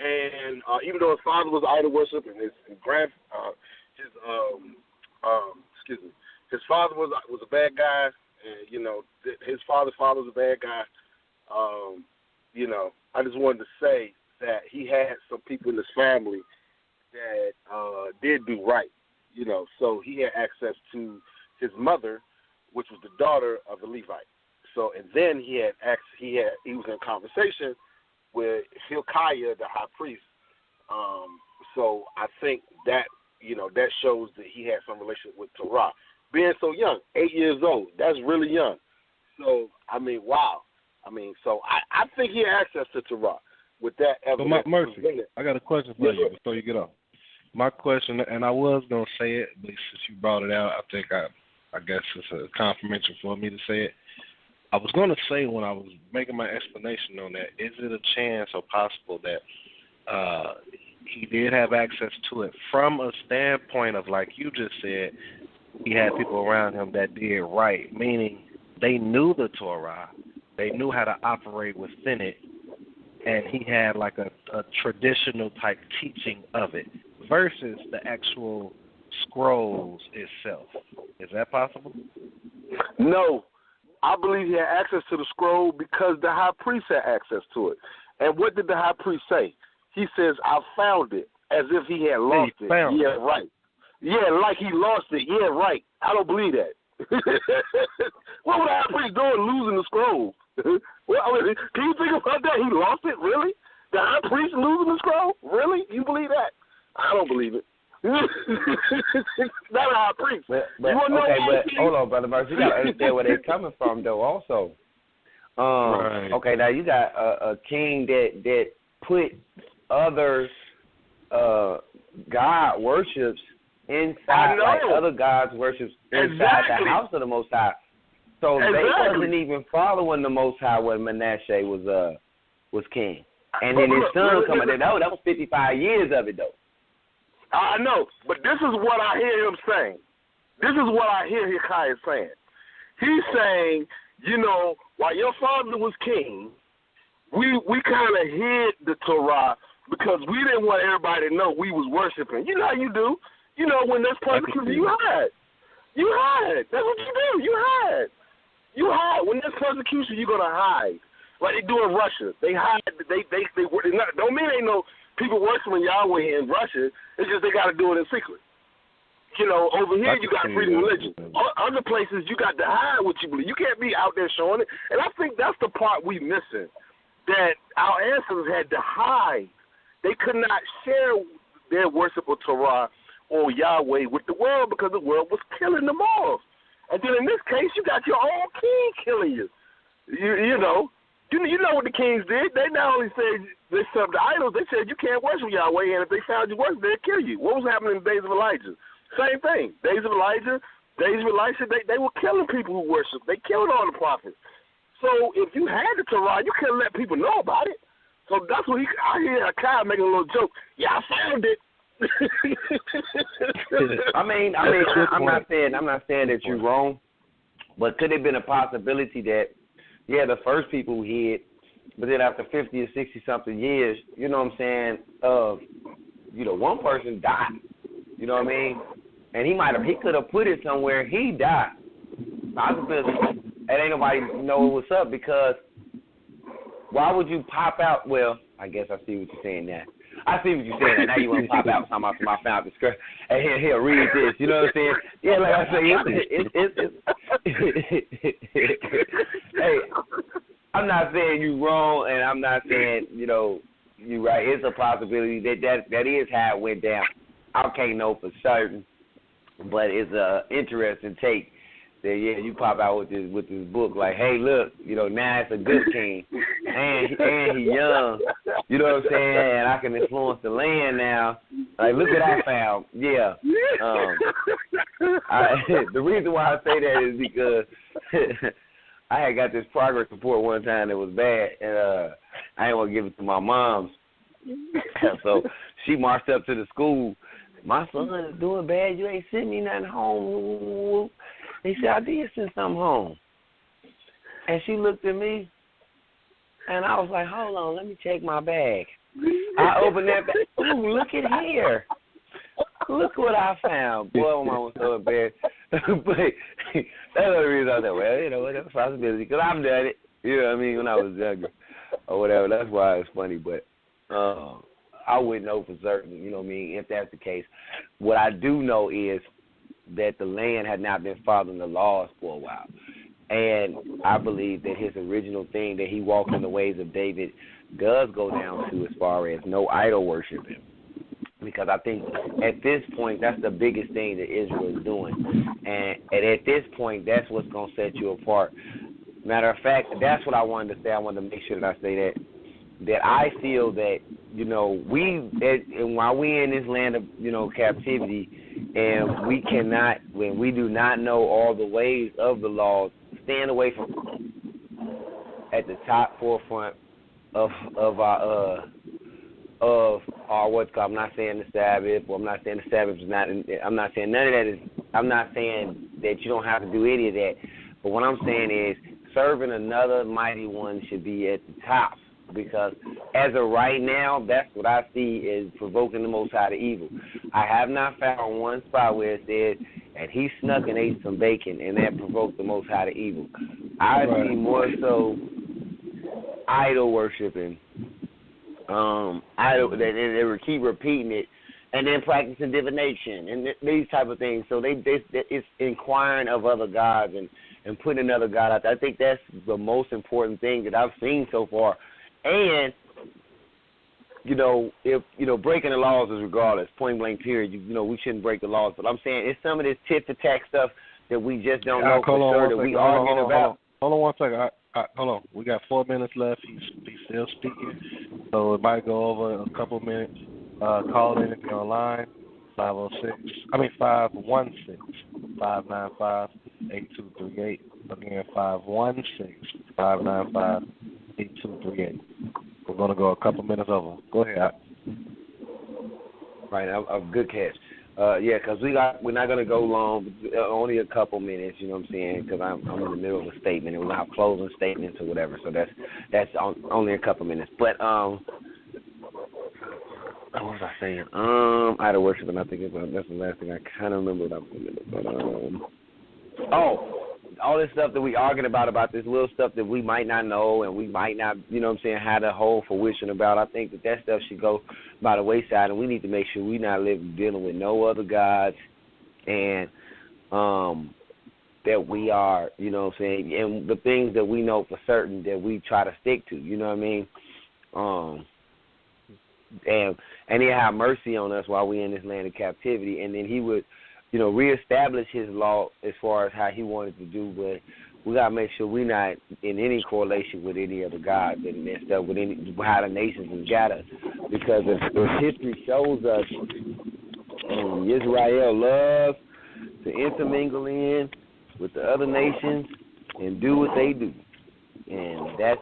And even though his father was idol worship and his father was a bad guy, and you know his father was a bad guy. You know, I just wanted to say that he had some people in his family that did do right. You know, so he had access to his mother, which was the daughter of a Levite. So, and then he was in conversation with Hilkiah, the high priest. So I think that, you know, that shows that he had some relationship with Torah. Being so young, 8 years old, that's really young. So, I mean, wow. I mean, so I think he had access to Torah with that evidence. But Mercy, I got a question for you before you get off. My question, and I was going to say it, but since you brought it out, I think I guess it's a confirmation for me to say it. I was going to say when I was making my explanation on that, is it a chance or possible that he did have access to it from a standpoint of, like you just said, he had people around him that did right, meaning they knew the Torah, they knew how to operate within it, and he had like a traditional type teaching of it versus the actual scrolls itself. Is that possible? No. I believe he had access to the scroll because the high priest had access to it. And what did the high priest say? He says, I found it, as if he had lost it. Yeah, right. Yeah, like he lost it. Yeah, right. I don't believe that. What was the high priest doing losing the scroll? Well, I mean, can you think about that? He lost it? Really? The high priest losing the scroll? Really? You believe that? I don't believe it. That's how I preach. But hold on, Brother Mercy. You got to understand where they're coming from, though, also. Right. Okay, now you got a king that put other God worships inside, like other gods worships inside the house of the Most High. So they wasn't even following the Most High when Manasseh was king. And then his son coming in. That was 55 years of it, though. I know, but this is what I hear him saying. This is what I hear Hezekiah saying. He's saying, you know, while your father was king, we kind of hid the Torah because we didn't want everybody to know we was worshiping. You know how you do. You know, when there's persecution, you hide. You hide. That's what you do. You hide. You hide. When there's persecution, you're going to hide. Like they do in Russia. They hide. They don't mean they know people worshiping Yahweh in Russia. It's just they got to do it in secret. You know, over here you got freedom of religion. Other places you got to hide what you believe. You can't be out there showing it. And I think that's the part we missing, that our ancestors had to hide. They could not share their worship of Torah or Yahweh with the world because the world was killing them off. And then in this case, you got your own king killing you. You know. You know what the kings did? They not only said they served the idols, they said you can't worship Yahweh, and if they found you worship, they'd kill you. What was happening in the days of Elijah? Same thing. Days of Elijah, they were killing people who worship. They killed all the prophets. So if you had the Torah, you couldn't let people know about it. So that's what I hear Akai making a little joke. Yeah, I found it. I'm not saying that you're wrong, but could it have been a possibility that the first people hid, but then after 50 or 60 something years, you know what I'm saying? One person died. You know what I mean? And he could have put it somewhere. He died. Possibility. And ain't nobody know what's up because why would you pop out? Well, I guess I see what you're saying now. I see what you're saying. Now you want to pop out talking about I found the script. And here, read this. You know what I'm saying? Yeah, like I say, hey, I'm not saying you wrong, and I'm not saying, you right. It's a possibility that is how it went down. I can't know for certain, but it's a interesting take. That you pop out with this book like, hey, look, now it's a good king, and he young, you know what I'm saying? And I can influence the land now. Like, look what I found. Yeah. The reason why I say that is because I had got this progress report one time that was bad, and I didn't want to give it to my mom's. So she marched up to the school. My son is doing bad. You ain't sending me nothing home. He said, I did send something home. And she looked at me, and I was like, hold on, let me check my bag. I opened that bag. Ooh, look at here. Look what I found. Boy, my mom was so embarrassed. But that's the reason I said, well, that's a possibility, because I've done it, you know what I mean, when I was younger or whatever. That's why it's funny, but I wouldn't know for certain, you know what I mean, if that's the case. What I do know is that the land had not been following the laws for a while. And I believe that his original thing that he walked in the ways of David does go down to as far as no idol worshiping. Because I think at this point, that's the biggest thing that Israel is doing. And at this point, that's what's going to set you apart. Matter of fact, that's what I wanted to say. I wanted to make sure that I say that I feel that, and while we're in this land of, captivity, and when we do not know all the ways of the laws, stand away from at the top forefront of our what's called. I'm not saying the Sabbath, or I'm not saying the Sabbath is not. I'm not saying none of that is. I'm not saying that you don't have to do any of that. But what I'm saying is serving another mighty one should be at the top. Because as of right now, that's what I see is provoking the Most High to evil. I have not found one spot where it said, and he snuck and ate some bacon, and that provoked the Most High to evil. I see more so idol worshiping. They would keep repeating it, and then practicing divination and these type of things. So it's inquiring of other gods and putting another god out there. I think that's the most important thing that I've seen so far. And if breaking the laws is regardless, point blank period. We shouldn't break the laws. But I'm saying it's some of this tit for tat stuff that we just don't know for sure that we arguing about. Hold on 1 second. Hold on. We got 4 minutes left. He's still speaking, so it might go over a couple minutes. Call in if you're online. 516-595-8238. Again, 516-595-8238. We're going to go a couple minutes over. Go ahead. Right, a good catch. Because we're not going to go long, only a couple minutes, you know what I'm saying, because I'm in the middle of a statement, and we're going to have closing statements or whatever, so that's only a couple minutes. But, what was I saying? I had a worship, and I think that's the last thing I kind of remember what I was going to do. But, all this stuff that we arguing about this little stuff that we might not know and we might not, have the whole fruition about. I think that stuff should go by the wayside, and we need to make sure we're not dealing with no other gods, and that we are, and the things that we know for certain that we try to stick to, you know what I mean? And he'll have mercy on us while we're in this land of captivity, and then he would, reestablish his law as far as how he wanted to do, but we got to make sure we're not in any correlation with any other gods and stuff, with how the nations have got us. Because if history shows us Israel loves to intermingle in with the other nations and do what they do. And that's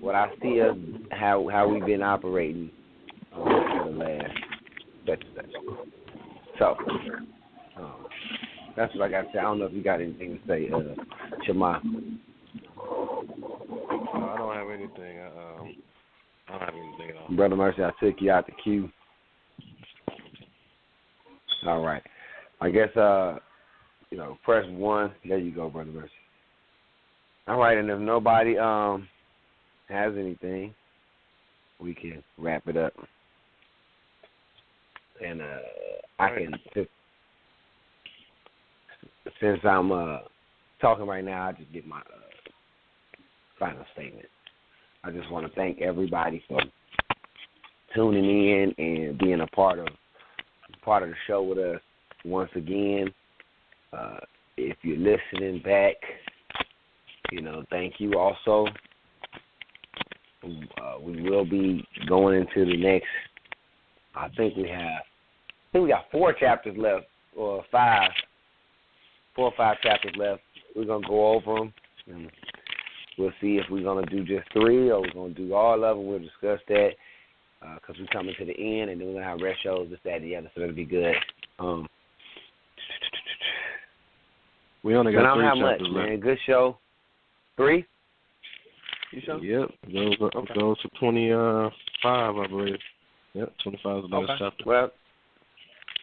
what I see us, how we've been operating for the last So, that's what I got to say. I don't know if you got anything to say, Shema. No, I don't have anything. I don't have anything at all. Brother Mercy, I took you out the queue. All right. I guess, press 1. There you go, Brother Mercy. All right, and if nobody has anything, we can wrap it up. And I can just, since I'm talking right now, I just get my final statement. I just want to thank everybody for tuning in and being a part of the show with us once again. If you're listening back, thank you also. We will be going into the next. I think we got 4 chapters left, or 5. 4 or 5 chapters left. We're going to go over them, and we'll see if we're going to do just 3 or we're going to do all of them. We'll discuss that because we're coming to the end, and then we're going to have rest shows, this, that, and the other, so that'll be good. We only got 3 chapters left. Man. Good show. 3? You sure? Yep. It goes to 25, I believe. Yep, 25 is the last chapter. Well,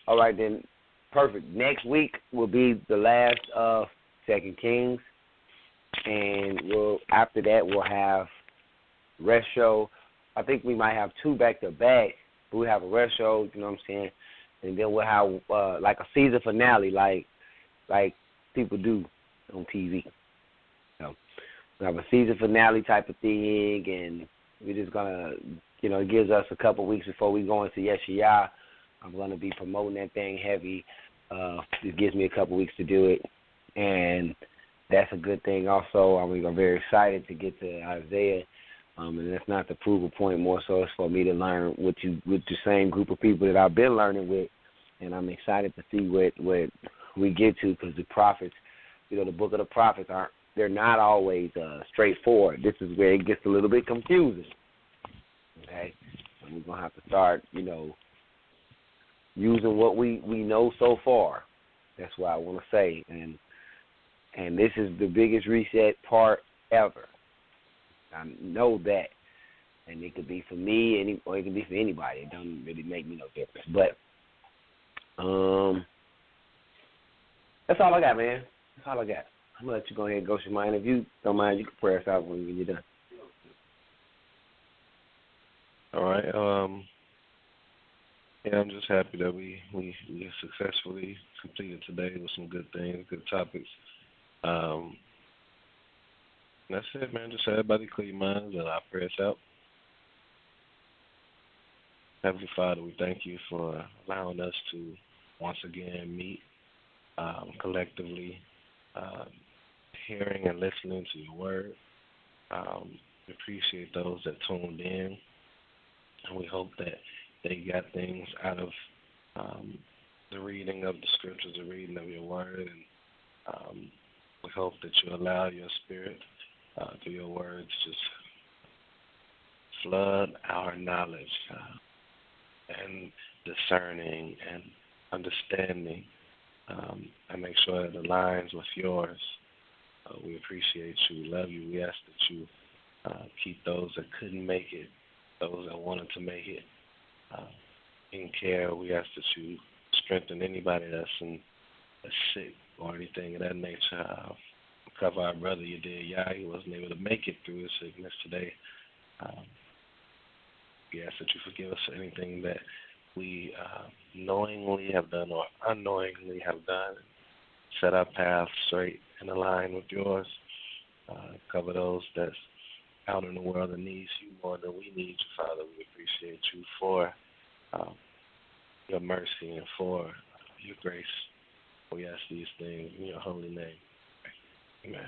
all right then. Perfect. Next week will be the last of 2 Kings, and after that we'll have rest show. I think we might have 2 back-to-back, but we'll have a rest show, you know what I'm saying, and then we'll have like a season finale, like people do on TV. So we'll have a season finale type of thing, and we're just gonna, it gives us a couple weeks before we go into Yeshua. I'm going to be promoting that thing heavy. It gives me a couple weeks to do it, and that's a good thing also. I'm very excited to get to Isaiah, and that's not to prove a point, more so it's for me to learn with the same group of people that I've been learning with, and I'm excited to see what we get to, because the prophets, the book of the prophets, they're not always straightforward. This is where it gets a little bit confusing, okay? And we're going to have to start, using what we know so far. That's what I want to say. And this is the biggest reset part ever. I know that. And it could be for me or it could be for anybody. It doesn't really make me no difference. But that's all I got, man. That's all I got. I'm going to let you go ahead and go, Shema. If you don't mind, you can pray us out when you're done. All right. Yeah, I'm just happy that we successfully completed today with some good things, good topics. That's it, man. Just everybody clear your minds, and I'll pray us out. Heavenly Father, we thank you for allowing us to once again meet collectively, hearing and listening to your word. We appreciate those that tuned in, and we hope that they got things out of the reading of the scriptures, the reading of your word, and we hope that you allow your spirit through your words just flood our knowledge and discerning and understanding, and make sure it aligns with yours. We appreciate you. We love you. We ask that you keep those that couldn't make it, those that wanted to make it, in care. We ask that you strengthen anybody that's sick or anything of that nature. Cover our brother you did, he wasn't able to make it through his sickness today. We ask that you forgive us for anything that we knowingly have done or unknowingly have done. Set our path straight and align with yours. Cover those that's out in the world that needs you more than we need you, Father. We appreciate you for your mercy and for your grace. We ask these things in your holy name. Amen.